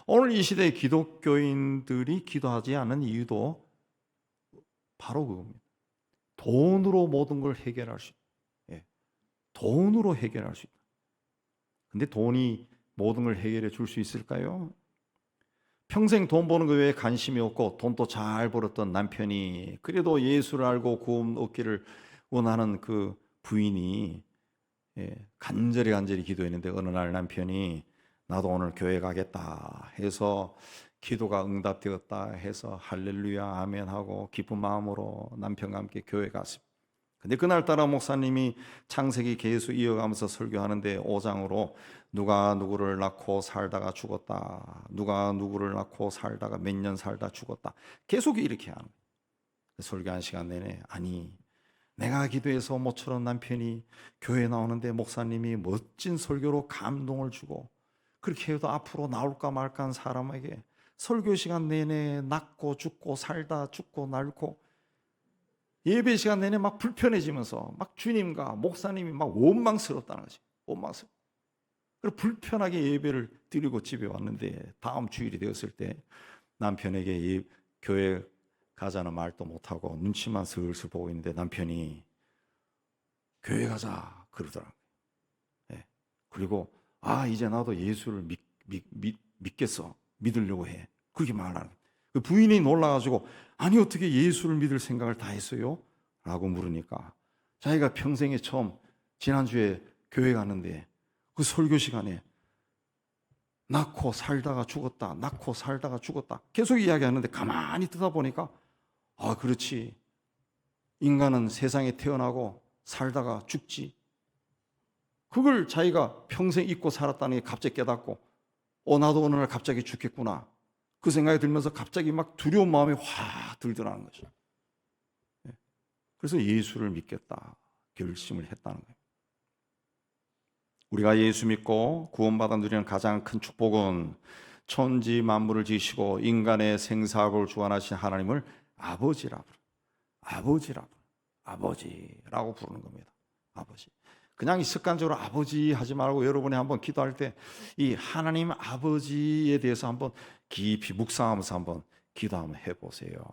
오늘 이 시대의 기독교인들이 기도하지 않는 이유도 바로 그겁니다. 돈으로 모든 걸 해결할 수 있다. 돈으로 해결할 수 있다. 근데 돈이 모든 걸 해결해 줄 수 있을까요? 평생 돈 버는 거 외에 관심이 없고 돈도 잘 벌었던 남편이 그래도 예수를 알고 구원 얻기를 원하는 그 부인이 간절히 기도했는데 어느 날 남편이 나도 오늘 교회 가겠다 해서 기도가 응답되었다 해서 할렐루야 아멘 하고 기쁜 마음으로 남편과 함께 교회 갔습니다. 근데 그날따라 목사님이 창세기 계속 이어가면서 설교하는데 5장으로 누가 누구를 낳고 살다가 죽었다. 누가 누구를 낳고 살다가 몇 년 살다 죽었다. 계속 이렇게 하는 거예요. 설교한 시간 내내 아니 내가 기도해서 모처럼 남편이 교회 나오는데 목사님이 멋진 설교로 감동을 주고 그렇게 해도 앞으로 나올까 말까 한 사람에게 설교 시간 내내 낳고 죽고 살다 죽고 낳고 예배 시간 내내 막 불편해지면서 막 주님과 목사님이 막 원망스럽다는 거지. 원망스럽. 그리고 불편하게 예배를 드리고 집에 왔는데 다음 주일이 되었을 때 남편에게 교회 가자는 말도 못하고 눈치만 슬슬 보고 있는데 남편이 교회 가자 그러더라고요. 그리고 이제 나도 예수를 믿겠어. 믿으려고 해. 그렇게 말하는 거예요. 그 부인이 놀라가지고 아니 어떻게 예수를 믿을 생각을 다 했어요? 라고 물으니까 자기가 평생에 처음 지난주에 교회 갔는데 그 설교 시간에 낳고 살다가 죽었다 낳고 살다가 죽었다 계속 이야기하는데 가만히 듣다 보니까 그렇지 인간은 세상에 태어나고 살다가 죽지 그걸 자기가 평생 잊고 살았다는 게 갑자기 깨닫고 나도 어느 날 갑자기 죽겠구나 그 생각이 들면서 갑자기 막 두려운 마음이 확 들더라는 거죠. 그래서 예수를 믿겠다 결심을 했다는 거예요. 우리가 예수 믿고 구원받아 누리는 가장 큰 축복은 천지 만물을 지으시고 인간의 생사학을 주관하신 하나님을 아버지라고 부르는 겁니다. 아버지. 그냥 습관적으로 아버지 하지 말고 여러분이 한번 기도할 때 이 하나님 아버지에 대해서 한번 깊이 묵상하면서 한번 기도 한번 해보세요.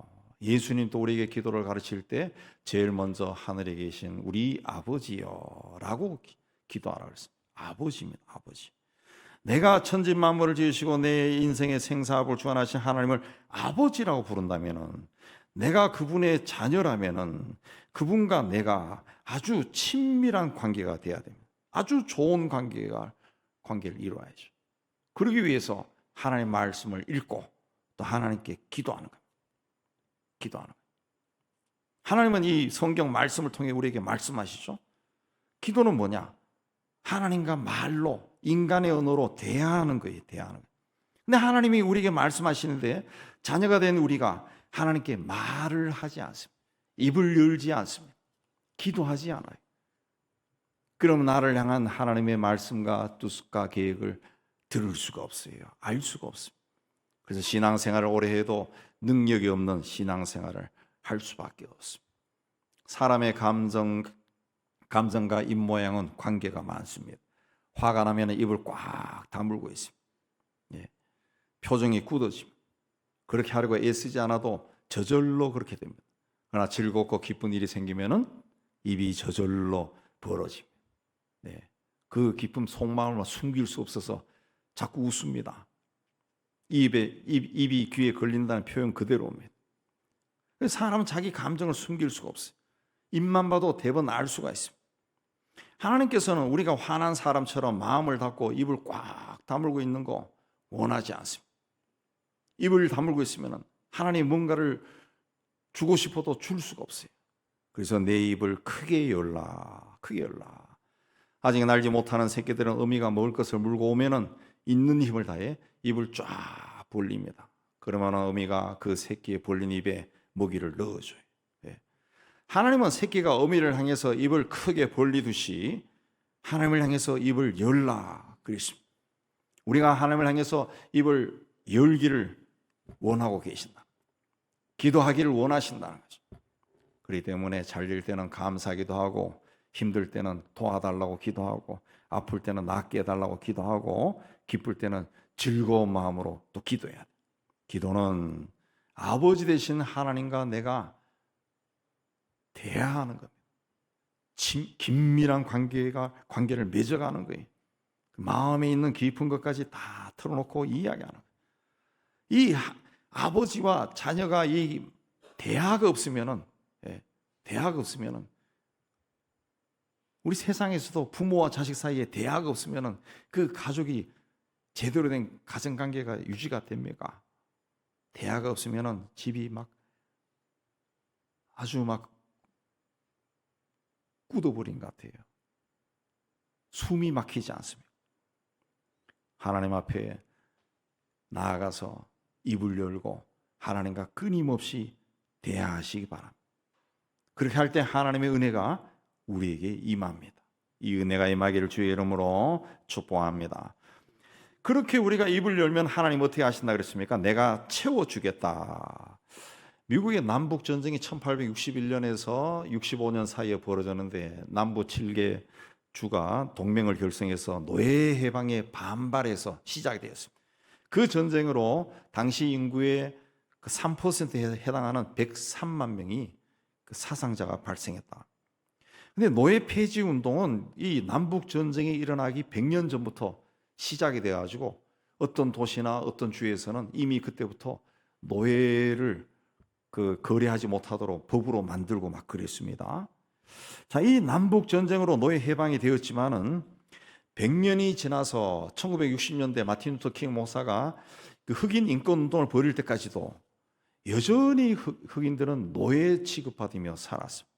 예수님도 우리에게 기도를 가르칠 때 제일 먼저 하늘에 계신 우리 아버지여라고 기도하라 그랬습니다. 아버지입니다. 아버지. 내가 천지 만물을 지으시고 내 인생의 생사합을 주관하신 하나님을 아버지라고 부른다면은, 내가 그분의 자녀라면은 그분과 내가 아주 친밀한 관계가 돼야 됩니다. 아주 좋은 관계를 이루어야죠. 그러기 위해서 하나님의 말씀을 읽고 또 하나님께 기도하는 겁니다. 기도하는 거예요. 하나님은 이 성경 말씀을 통해 우리에게 말씀하시죠. 기도는 뭐냐? 하나님과 말로, 인간의 언어로 대화하는 거예요. 대화하는 거예요. 근데 하나님이 우리에게 말씀하시는데 자녀가 된 우리가 하나님께 말을 하지 않습니다. 입을 열지 않습니다. 기도하지 않아요. 그럼 나를 향한 하나님의 말씀과 뜻과 계획을 들을 수가 없어요. 알 수가 없습니다. 그래서 신앙생활을 오래 해도 능력이 없는 신앙생활을 할 수밖에 없습니다. 사람의 감정과 입모양은 관계가 많습니다. 화가 나면 입을 꽉 다물고 있습니다. 예. 표정이 굳어집니다. 그렇게 하려고 애쓰지 않아도 저절로 그렇게 됩니다. 그러나 즐겁고 기쁜 일이 생기면은 입이 저절로 벌어집니다. 네. 그 기쁨 속마음을 숨길 수 없어서 자꾸 웃습니다. 입이 귀에 걸린다는 표현 그대로입니다. 사람은 자기 감정을 숨길 수가 없어요. 입만 봐도 대번 알 수가 있습니다. 하나님께서는 우리가 화난 사람처럼 마음을 닫고 입을 꽉 다물고 있는 거 원하지 않습니다. 입을 다물고 있으면 하나님 뭔가를 주고 싶어도 줄 수가 없어요. 그래서 내 입을 크게 열라, 크게 열라. 아직 날지 못하는 새끼들은 어미가 먹을 것을 물고 오면은 있는 힘을 다해 입을 쫙 벌립니다. 그러면 어미가 그 새끼의 벌린 입에 먹이를 넣어줘요. 예. 하나님은 새끼가 어미를 향해서 입을 크게 벌리듯이 하나님을 향해서 입을 열라 그랬습니다. 우리가 하나님을 향해서 입을 열기를 원하고 계신다. 기도하기를 원하신다는 거죠. 그렇기 때문에 잘 될 때는 감사하기도 하고, 힘들 때는 도와달라고 기도하고, 아플 때는 낫게 해달라고 기도하고, 기쁠 때는 즐거운 마음으로 또 기도해야 돼. 기도는 아버지 되신 하나님과 내가 대화하는 겁니다. 긴밀한 관계를 맺어가는 거예요. 마음에 있는 깊은 것까지 다 털어놓고 이야기하는 거예요. 이 아버지와 자녀가 이 대화가 없으면은, 대화가 없으면은, 우리 세상에서도 부모와 자식 사이에 대화가 없으면은 그 가족이 제대로 된 가정관계가 유지가 됩니까? 대화가 없으면은 집이 아주 굳어버린 것 같아요. 숨이 막히지 않습니다. 하나님 앞에 나아가서 입을 열고 하나님과 끊임없이 대화하시기 바랍니다. 그렇게 할 때 하나님의 은혜가 우리에게 임합니다. 이 은혜가 임하기를 주의 이름으로 축복합니다. 그렇게 우리가 입을 열면 하나님 어떻게 하신다 그랬습니까? 내가 채워주겠다. 미국의 남북전쟁이 1861년에서 65년 사이에 벌어졌는데 남부 7개 주가 동맹을 결성해서 노예 해방에 반발해서 시작이 되었습니다. 그 전쟁으로 당시 인구의 3%에 해당하는 103만 명이 그 사상자가 발생했다. 근데 노예 폐지 운동은 이 남북 전쟁이 일어나기 100년 전부터 시작이 되어 가지고 어떤 도시나 어떤 주에서는 이미 그때부터 노예를 거래하지 못하도록 법으로 만들고 막 그랬습니다. 자, 이 남북 전쟁으로 노예 해방이 되었지만은 100년이 지나서 1960년대 마틴 루터 킹 목사가 그 흑인 인권 운동을 벌일 때까지도 여전히 흑인들은 노예 취급받으며 살았습니다.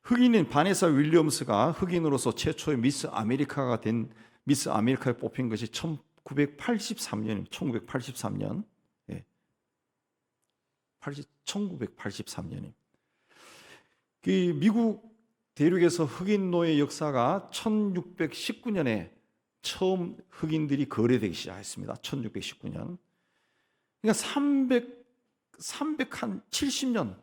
흑인인 바네사 윌리엄스가 흑인으로서 최초의 미스 아메리카가 된 미스 아메리카에 뽑힌 것이 1983년입니다. 1983년. 예. 1983년입니다. 그 미국 대륙에서 흑인 노예 역사가 1619년에 처음 흑인들이 거래되기 시작했습니다. 1619년. 그러니까 370년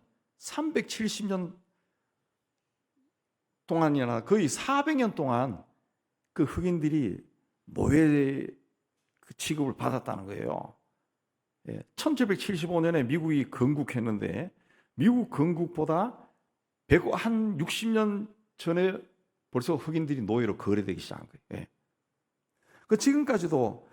동안이나 거의 400년 동안 그 흑인들이 노예 취급을 받았다는 거예요. 1775년에 미국이 건국했는데 미국 건국보다 한 60년 전에 벌써 흑인들이 노예로 거래되기 시작한 거예요. 그 지금까지도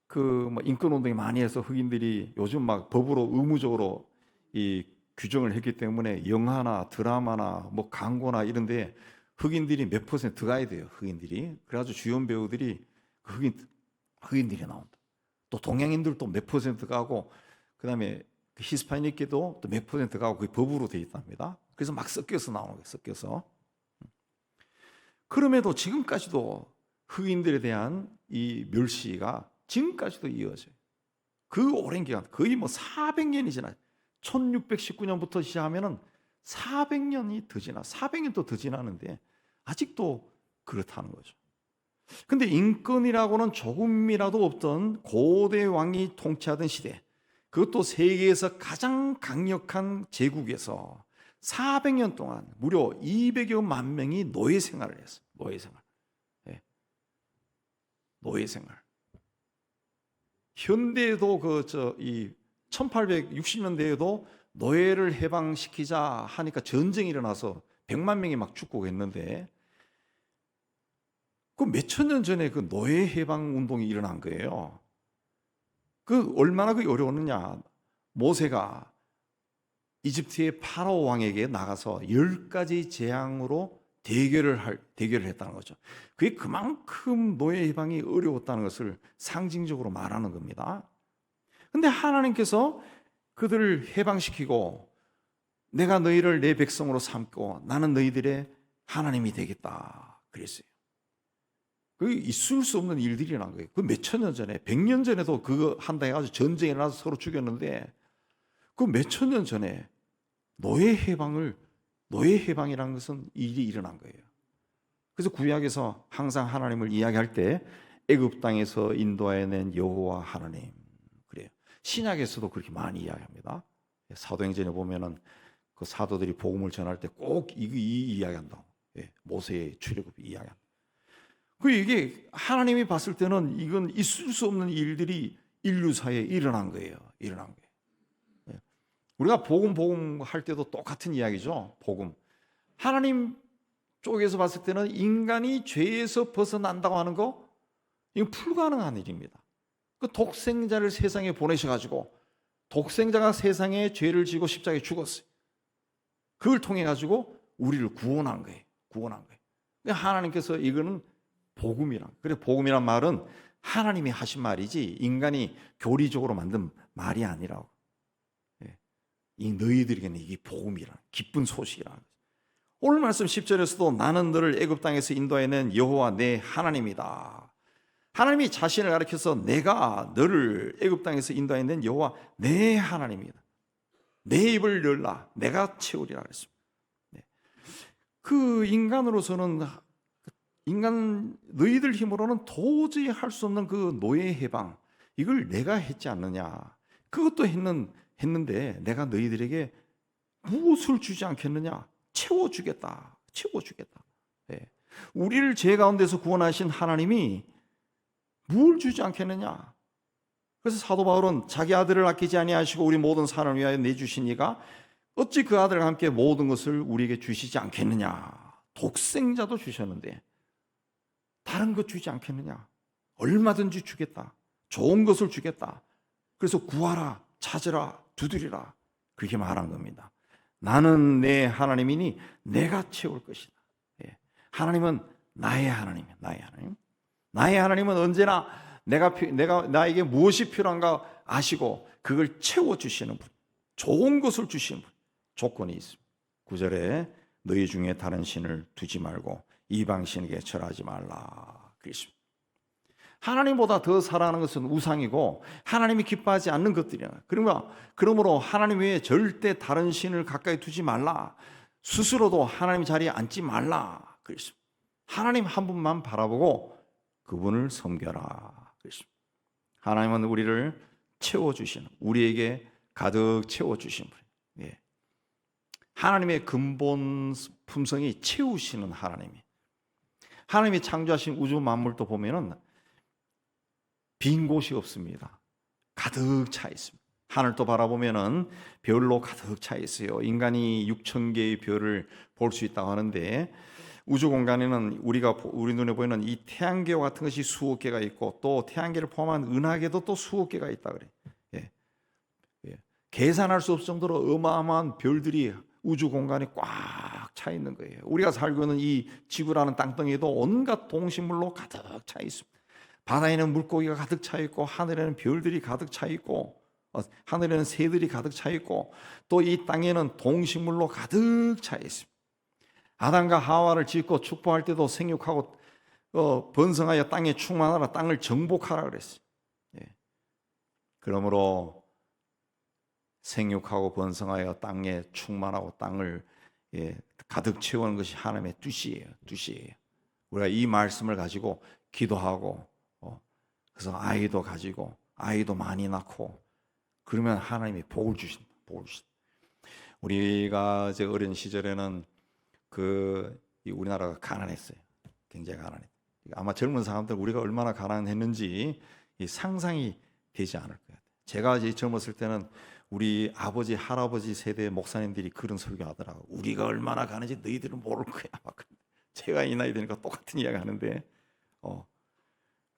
그 인권운동이 많이 해서 흑인들이 요즘 막 법으로 의무적으로 이 규정을 했기 때문에 영화나 드라마나 뭐 광고나 이런데 흑인들이 몇 % 가야 돼요. 흑인들이. 그래가지고 주연 배우들이 흑인들이 나온다. 또 동양인들도 몇 % 가고 그다음에 히스파닉계도 또 몇 % 가고 그게 법으로 되어 있답니다. 그래서 막 섞여서 나오는 거예요. 섞여서. 그럼에도 지금까지도 흑인들에 대한 이 멸시가 지금까지도 이어져요. 그 오랜 기간, 거의 뭐 400년이 지나요. 1619년부터 시작하면은 400년이 더 지나, 400년도 더 지나는데 아직도 그렇다는 거죠. 근데 인권이라고는 조금이라도 없던 고대 왕이 통치하던 시대, 그것도 세계에서 가장 강력한 제국에서 400년 동안 무려 200여만 명이 노예 생활을 했어요. 노예 생활. 노예 생활. 현대에도 이 1860년대에도 노예를 해방시키자 하니까 전쟁이 일어나서 100만 명이 막 죽고 했는데 그 몇천 년 전에 그 노예 해방 운동이 일어난 거예요. 그 얼마나 그 어려웠느냐. 모세가 이집트의 파라오 왕에게 나가서 10가지 재앙으로 대결을 했다는 거죠. 그게 그만큼 노예 해방이 어려웠다는 것을 상징적으로 말하는 겁니다. 근데 하나님께서 그들을 해방시키고 내가 너희를 내 백성으로 삼고 나는 너희들의 하나님이 되겠다 그랬어요. 그게 있을 수 없는 일들이 일어난 거예요. 그 몇천 년 전에, 100년 전에도 그거 한다 해가지고 전쟁이 일어나서 서로 죽였는데 그 몇천 년 전에 노예 해방이라는 것은 일이 일어난 거예요. 그래서 구약에서 항상 하나님을 이야기할 때 애굽 땅에서 인도하여낸 여호와 하나님 그래요. 신약에서도 그렇게 많이 이야기합니다. 사도행전에 보면은 그 사도들이 복음을 전할 때 꼭 이 이야기한다고. 모세의 출애굽 이야기한다. 그 이게 하나님이 봤을 때는 이건 있을 수 없는 일들이 인류사에 일어난 거예요. 일어난 거예요. 우리가 복음 할 때도 똑같은 이야기죠. 복음. 하나님 쪽에서 봤을 때는 인간이 죄에서 벗어난다고 하는 거 이건 불가능한 일입니다. 그 독생자를 세상에 보내셔가지고 독생자가 세상에 죄를 지고 십자가에 죽었어요. 그걸 통해 가지고 우리를 구원한 거예요. 구원한 거예요. 하나님께서 이거는 복음이란. 그래 복음이란 말은 하나님이 하신 말이지 인간이 교리적으로 만든 말이 아니라고. 이 너희들에게는 이게 복음이라 기쁜 소식이라. 오늘 말씀 10절에서도 나는 너를 애굽 땅에서 인도해낸 여호와 내 하나님이다. 하나님이 자신을 가리켜서 내가 너를 애굽 땅에서 인도해낸 여호와 내 하나님이다. 내 입을 열라 내가 채우리라 그랬습니다. 그 인간으로서는 인간 너희들 힘으로는 도저히 할 수 없는 그 노예 해방 이걸 내가 했지 않느냐. 그것도 했는데 내가 너희들에게 무엇을 주지 않겠느냐? 채워주겠다. 채워주겠다. 우리를 죄 가운데서 구원하신 하나님이 뭘 주지 않겠느냐? 그래서 사도 바울은 자기 아들을 아끼지 아니하시고 우리 모든 사람을 위하여 내주신 이가 어찌 그 아들과 함께 모든 것을 우리에게 주시지 않겠느냐? 독생자도 주셨는데 다른 것 주지 않겠느냐? 얼마든지 주겠다. 좋은 것을 주겠다. 그래서 구하라, 찾으라, 두드리라. 그렇게 말한 겁니다. 나는 내 하나님이니 내가 채울 것이다. 하나님은 나의 하나님이야. 나의 하나님. 나의 하나님은 언제나 나에게 무엇이 필요한가 아시고 그걸 채워주시는 분. 좋은 것을 주시는 분. 조건이 있습니다. 9절에 너희 중에 다른 신을 두지 말고 이방 신에게 절하지 말라. 그랬습니다. 하나님보다 더 사랑하는 것은 우상이고 하나님이 기뻐하지 않는 것들이야. 그러므로 하나님 외에 절대 다른 신을 가까이 두지 말라. 스스로도 하나님 자리에 앉지 말라. 그랬습니다. 하나님 한 분만 바라보고 그분을 섬겨라. 그랬습니다. 하나님은 우리를 채워주시는, 우리에게 가득 채워주시는 분이에요. 하나님의 근본 품성이 채우시는 하나님이. 하나님이 창조하신 우주 만물도 보면은 빈 곳이 없습니다. 가득 차 있습니다. 하늘 또 바라보면은 별로 가득 차 있어요. 인간이 6천 개의 별을 볼 수 있다고 하는데, 우주 공간에는 우리 눈에 보이는 이 태양계와 같은 것이 수억 개가 있고, 또 태양계를 포함한 은하계도 또 수억 개가 있다 그래. 예. 예. 계산할 수 없을 정도로 어마어마한 별들이 우주 공간에 꽉 차 있는 거예요. 우리가 살고 있는 이 지구라는 땅덩이에도 온갖 동식물로 가득 차 있습니다. 바다에는 물고기가 가득 차 있고, 하늘에는 별들이 가득 차 있고, 하늘에는 새들이 가득 차 있고, 또 이 땅에는 동식물로 가득 차 있습니다. 아담과 하와를 짓고 축복할 때도 생육하고 번성하여 땅에 충만하라, 땅을 정복하라 그랬어요. 예. 그러므로 생육하고 번성하여 땅에 충만하고 땅을 가득 채우는 것이 하나님의 뜻이에요. 우리가 이 말씀을 가지고 기도하고, 그래서 아이도 가지고 아이도 많이 낳고, 그러면 하나님이 복을 주신다. 우리가 이제 어린 시절에는 이 우리나라가 가난했어요. 굉장히 가난했어요. 아마 젊은 사람들 우리가 얼마나 가난했는지 상상이 되지 않을 거예요. 제가 이제 젊었을 때는 우리 아버지, 할아버지 세대의 목사님들이 그런 설교하더라고요. 우리가 얼마나 가난한지 너희들은 모를 거야. 막. 제가 이 나이 되니까 똑같은 이야기 하는데,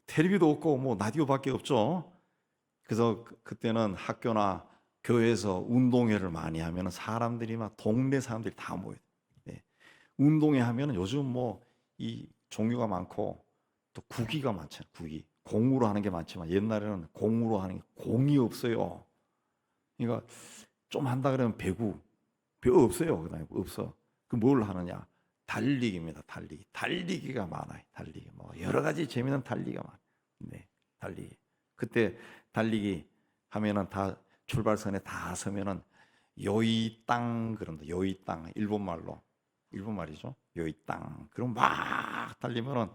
텔레비도 없고 뭐 라디오밖에 없죠. 그래서 그때는 학교나 교회에서 운동회를 많이 하면 사람들이 막 동네 사람들이 다 모여요. 네. 운동회 하면 요즘 뭐 이 종류가 많고 또 구기가 많잖아요. 구기. 공으로 하는 게 많지만 옛날에는 공으로 하는 게 공이 없어요. 그러니까 좀 한다 그러면 배구 없어요. 그다음에 없어. 그 뭘 하느냐? 달리기입니다. 달리기가 많아요. 달리기. 뭐 여러 가지 재미있는 달리기가 많아요. 네, 달리기. 그때 달리기 하면은 다 출발선에 다 서면은 요이 땅 그런다. 요이 땅 일본 말이죠. 요이 땅. 그럼 막 달리면은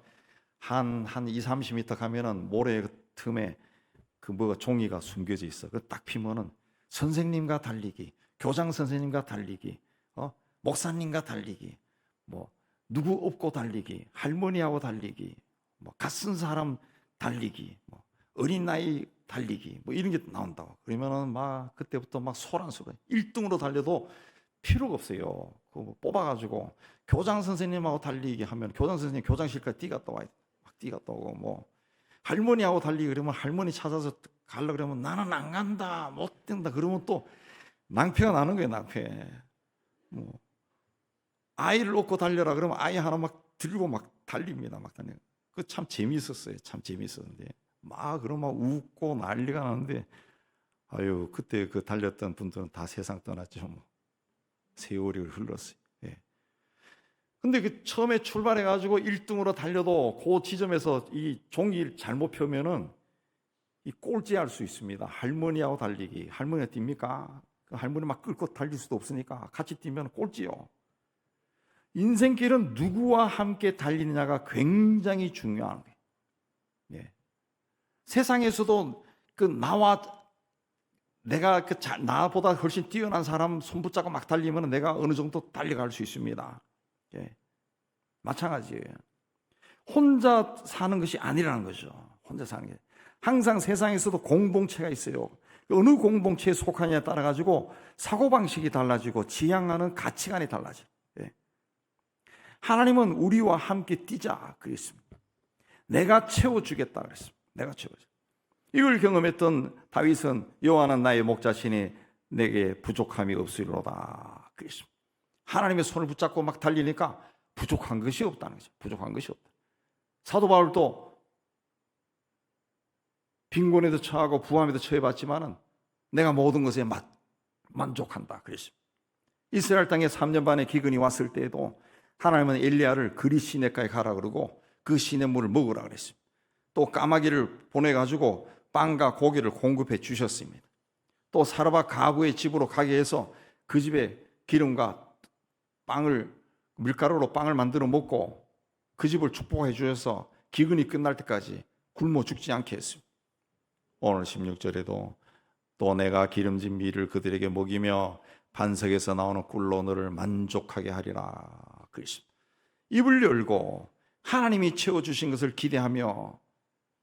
한 2, 30m 가면은 모래 틈에 종이가 숨겨져 있어. 그 딱 피면은 선생님과 달리기, 교장 선생님과 달리기, 목사님과 달리기, 뭐 누구 업고 달리기, 할머니하고 달리기, 뭐 갓쓴 사람 달리기, 뭐 어린 나이 달리기, 뭐 이런 게 나온다고. 그러면은 막 그때부터 막 소란스러워. 1등으로 달려도 필요가 없어요. 그거 뽑아가지고 교장 선생님하고 달리기 하면 교장 선생님 교장실까지 뛰갔다 와요. 막 뛰갔다 오고, 뭐 할머니하고 달리기 그러면 할머니 찾아서 가려 그러면 나는 안 간다, 못 된다 그러면 또 낭패가 나는 거예요. 낭패. 뭐 아이를 놓고 달려라 그러면 아이 하나 막 들고 막 달립니다. 막 달려. 그 참 재미있었어요. 참 재미있었는데 막 그럼 막 웃고 난리가 나는데, 아유 그때 그 달렸던 분들은 다 세상 떠났죠. 뭐 세월이 흘렀어요. 예. 근데 그 처음에 출발해 가지고 1등으로 달려도 그 지점에서 이 종이를 잘못 펴면은 이 꼴찌할 수 있습니다. 할머니하고 달리기. 할머니가 뜁니까? 그 할머니 막 끌고 달릴 수도 없으니까 같이 뛰면 꼴찌요. 인생길은 누구와 함께 달리느냐가 굉장히 중요한 거예요. 예. 세상에서도 내가 나보다 훨씬 뛰어난 사람 손 붙잡고 막 달리면 내가 어느 정도 달려갈 수 있습니다. 예. 마찬가지예요. 혼자 사는 것이 아니라는 거죠. 혼자 사는 게. 항상 세상에서도 공동체가 있어요. 어느 공동체에 속하냐에 따라 가지고 사고방식이 달라지고 지향하는 가치관이 달라져요. 예. 하나님은 우리와 함께 뛰자 그랬습니다. 내가 채워주겠다 그랬습니다. 내가 채워줘. 이걸 경험했던 다윗은 여호와는 나의 목자시니 내게 부족함이 없으리로다 그랬습니다. 하나님의 손을 붙잡고 막 달리니까 부족한 것이 없다는 거죠. 부족한 것이 없다. 사도 바울도 빈곤에도 처하고 부함에도 처해봤지만은 내가 모든 것에 만족한다 그랬습니다. 이스라엘 땅에 3년 반의 기근이 왔을 때에도 하나님은 엘리야를 그리 시내가에 가라 그러고 그 시냇물을 먹으라 그랬습니다. 또 까마귀를 보내가지고 빵과 고기를 공급해 주셨습니다. 또 사르밧 가부의 집으로 가게 해서 그 집에 기름과 밀가루로 빵을 만들어 먹고 그 집을 축복해 주셔서 기근이 끝날 때까지 굶어 죽지 않게 했습니다. 오늘 16절에도 또 내가 기름진 밀을 그들에게 먹이며 반석에서 나오는 꿀로 너를 만족하게 하리라 그랬습니다. 입을 열고 하나님이 채워주신 것을 기대하며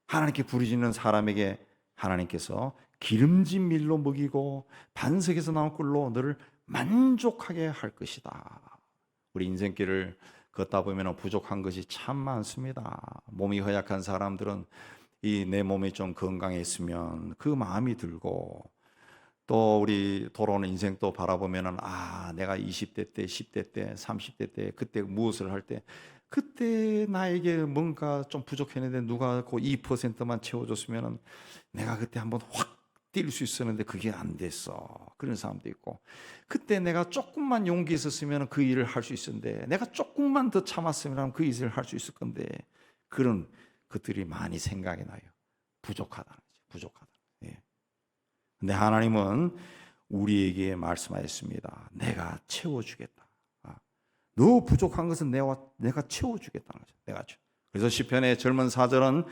하나님께 부르짖는 사람에게 하나님께서 기름진 밀로 먹이고 반석에서 나온 꿀로 너를 만족하게 할 것이다. 우리 인생길을 걷다 보면 부족한 것이 참 많습니다. 몸이 허약한 사람들은 이 내 몸이 좀 건강했으면 그 마음이 들고, 또 우리 돌아오는 인생 또 바라보면은 내가 20대 때, 10대 때, 30대 때 그때 무엇을 할 때 그때 나에게 뭔가 좀 부족했는데 누가 그 2%만 채워줬으면은 내가 그때 한번 확 뛸 수 있었는데 그게 안 됐어. 그런 사람도 있고, 그때 내가 조금만 용기 있었으면 그 일을 할 수 있었는데 내가 조금만 더 참았으면 그 일을 할 수 있을 건데, 그런 것들이 많이 생각이 나요. 부족하다는 거죠. 부족하다. 예. 근데 하나님은 우리에게 말씀하셨습니다. 내가 채워주겠다. 너 부족한 것은 내가 채워주겠다는 거죠. 내가 채워. 그래서 시편의 젊은 사절은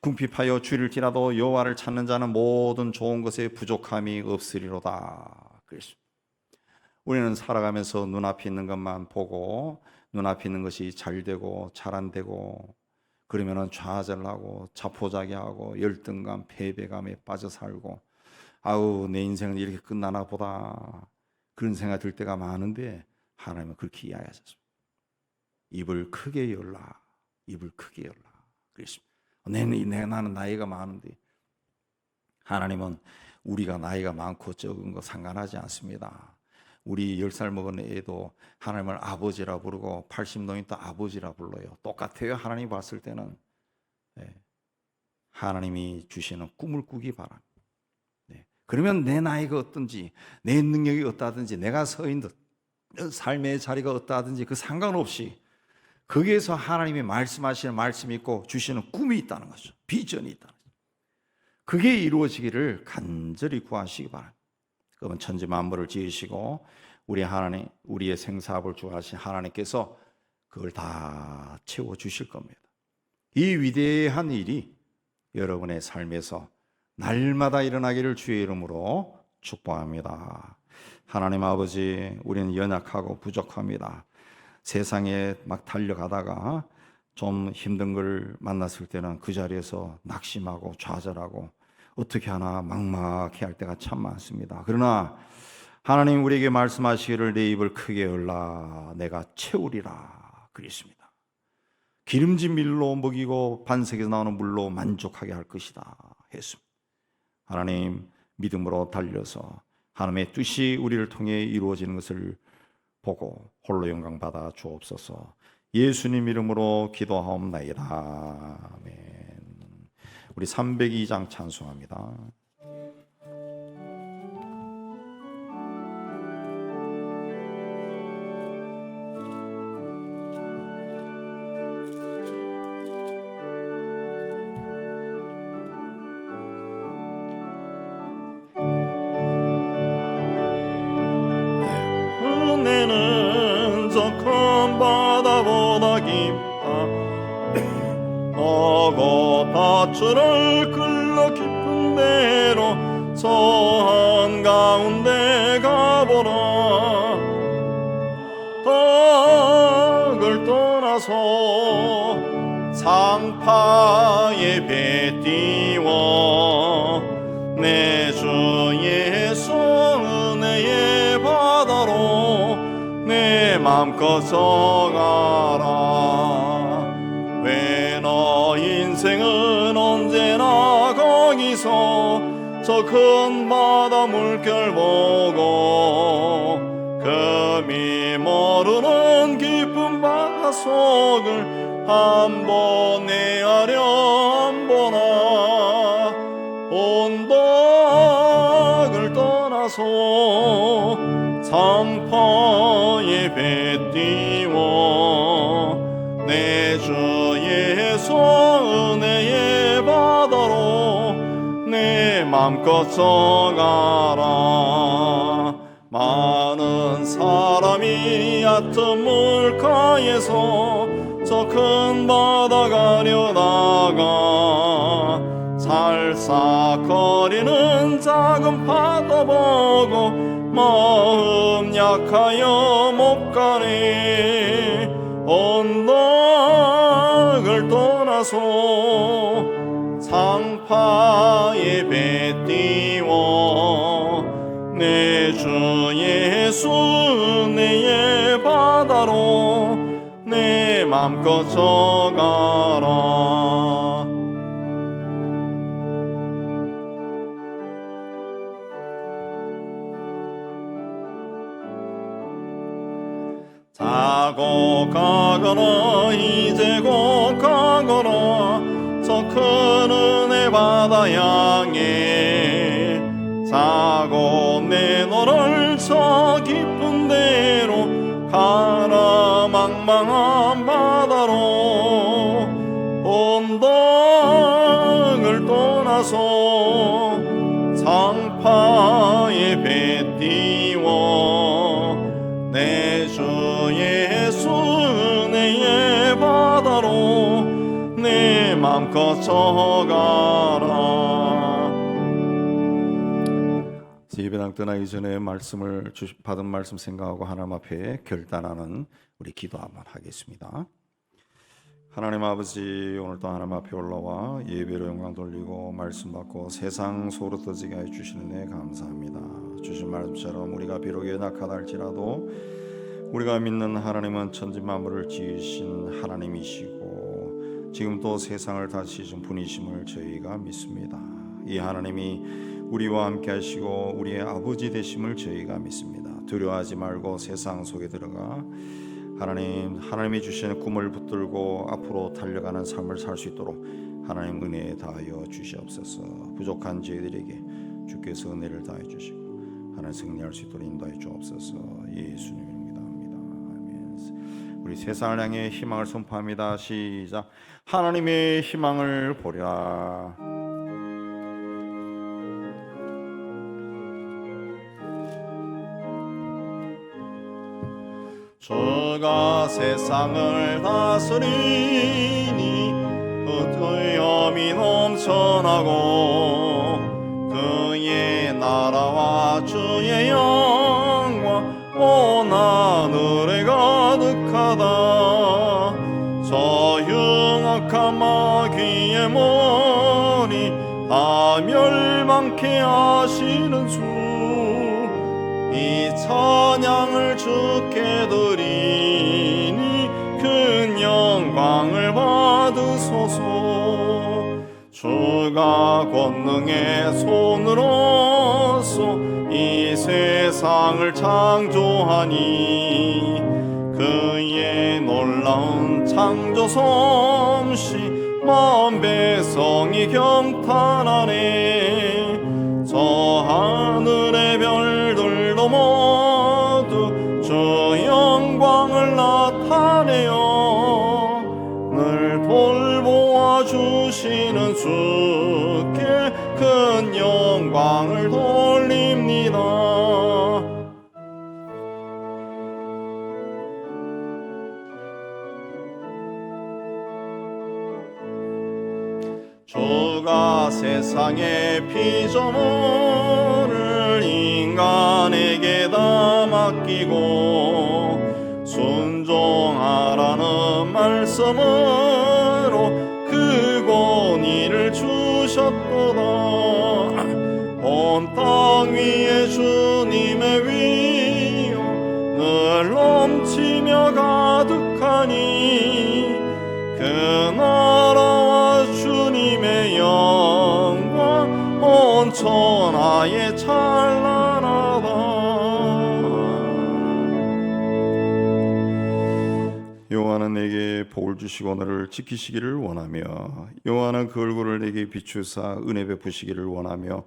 궁핍하여 줄일지라도 여호와를 찾는 자는 모든 좋은 것에 부족함이 없으리로다. 그랬습니다. 우리는 살아가면서 눈앞에 있는 것만 보고 눈앞에 있는 것이 잘 되고 잘 안 되고 그러면은 좌절하고 자포자기하고 열등감, 패배감에 빠져 살고, 내 인생은 이렇게 끝나나 보다, 그런 생각이 들 때가 많은데, 하나님은 그렇게 이야기하셨습니다. 입을 크게 열라. 입을 크게 열라. 그랬습니다. 나는 나이가 많은데, 하나님은 우리가 나이가 많고 적은 거 상관하지 않습니다. 우리 10살 먹은 애도 하나님을 아버지라 부르고 80노인도 아버지라 불러요. 똑같아요. 하나님 봤을 때는. 하나님이 주시는 꿈을 꾸기 바랍니다. 그러면 내 나이가 어떤지, 내 능력이 어떠하든지, 내가 서 있는 삶의 자리가 어떠하든지 그 상관없이 거기에서 하나님이 말씀하시는 말씀이 있고 주시는 꿈이 있다는 거죠. 비전이 있다는 거죠. 그게 이루어지기를 간절히 구하시기 바랍니다. 그러면 천지 만물을 지으시고 우리 하나님, 우리의 생사업을 주하신 하나님께서 그걸 다 채워 주실 겁니다. 이 위대한 일이 여러분의 삶에서 날마다 일어나기를 주의 이름으로 축복합니다. 하나님 아버지, 우리는 연약하고 부족합니다. 세상에 막 달려가다가 좀 힘든 걸 만났을 때는 그 자리에서 낙심하고 좌절하고 어떻게 하나 막막해 할 때가 참 많습니다. 그러나 하나님 우리에게 말씀하시기를 내 입을 크게 열라 내가 채우리라 그랬습니다. 기름진 밀로 먹이고 반석에서 나오는 물로 만족하게 할 것이다 했습니다. 하나님 믿음으로 달려서 하나님의 뜻이 우리를 통해 이루어지는 것을 보고 홀로 영광 받아 주옵소서. 예수님 이름으로 기도하옵나이다. 아멘. 우리 302장 찬송합니다. 은혜는 저 큰 바다보다 깊다. 너고 밧줄을 끌러 깊은 데로 저 한가운데 가보라. 덕을 떠나서 상파에 배 띄워 내 주 예수 은혜의 바다로 내 맘껏 져가라. 왜 너 인생은 언제나 거기서 저 큰 바다 물결 보고 금이 모르는 깊은 바다 속을 한번 헤아려 안 보나. 온덕을 떠나서 상파에 배 띄워 내 주 예수 은혜의 바다로 내 맘껏 져가라. 많은 사람이 얕은 물가에서 저 큰 바다 가려다가 살싹거리는 작은 파도 보고 마음 약하여 못 가네. 언덕을 떠나서 상파 장파에 배 띄워 내 주 예수 내의 바다로 내 맘껏 져가라. 자고 가거라 이제 곧 가거라 저 큰 은혜 바다 향해 자고 내 너를 저 깊은 데로 가라 망망한 바다로 언덕을 떠나서 장파에 배 띄워 내 주 예수 내의 바다로 내 맘껏 져가라. 예배당 떠나기 전에 받은 말씀 생각하고 하나님 앞에 결단하는 우리 기도 한번 하겠습니다. 하나님 아버지, 오늘도 하나님 앞에 올라와 예배로 영광 돌리고 말씀 받고 세상 소로 떠지게 해주시는 데 감사합니다. 주신 말씀처럼 우리가 비록 연약하다 할지라도 우리가 믿는 하나님은 천지만물을 지으신 하나님이시고 지금 또 세상을 다스리신 분이심을 저희가 믿습니다. 이 하나님이 우리와 함께 하시고 우리의 아버지 되심을 저희가 믿습니다. 두려워하지 말고 세상 속에 들어가 하나님이 주시는 꿈을 붙들고 앞으로 달려가는 삶을 살 수 있도록 하나님 은혜에 다하여 주시옵소서. 부족한 저희들에게 주께서 은혜를 다해 주시고 하나님 승리할 수 있도록 인도해 주옵소서. 예수님 이름으로 기도합니다. 아멘. 우리 세상을 향해 희망을 선포합니다. 시작. 하나님의 희망을 보랴. 주가 세상을 다스리니 그의 염이 넘쳐나고 그의 나라와 주의 영광 온 하늘에 가득하다. 저 흉악한 마귀의 머리 다 멸망케 하시는 주 이 찬양을 주께 드리니 큰 영광을 받으소서. 주가 권능의 손으로서 이 세상을 창조하니 그의 놀라운 창조 솜씨 만 백성이 경탄하네. 저 하늘의 별들도 모두 주 영광을 나타내어 늘 돌보아 주시는 주께 큰 영광을 돌립니다. 주가 세상의 피조물을 인간에게 다 맡기고 순종하라는 말씀으로 그 권위를 주셨도다. 온 땅 위에 주님의 위요 늘 넘치며 가득하니 그 나라와 주님의 영광 온 천하에 찬란하다. 여호와는 내게 복을 주시고 너를 지키시기를 원하며 여호와는 그 얼굴을 내게 비추사 은혜 베푸시기를 원하며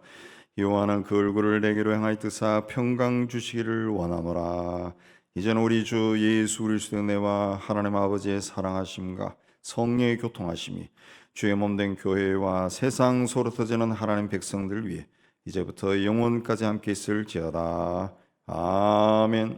여호와는 그 얼굴을 내게로 향하여 뜨사 평강 주시기를 원하노라. 이제는 우리 주 예수 그리스도의 은혜와 하나님 아버지의 사랑하심과 성령의 교통하심이 주의 몸된 교회와 세상 소로 터지는 하나님 백성들 위해 이제부터 영원까지 함께 있을지어다. 아멘.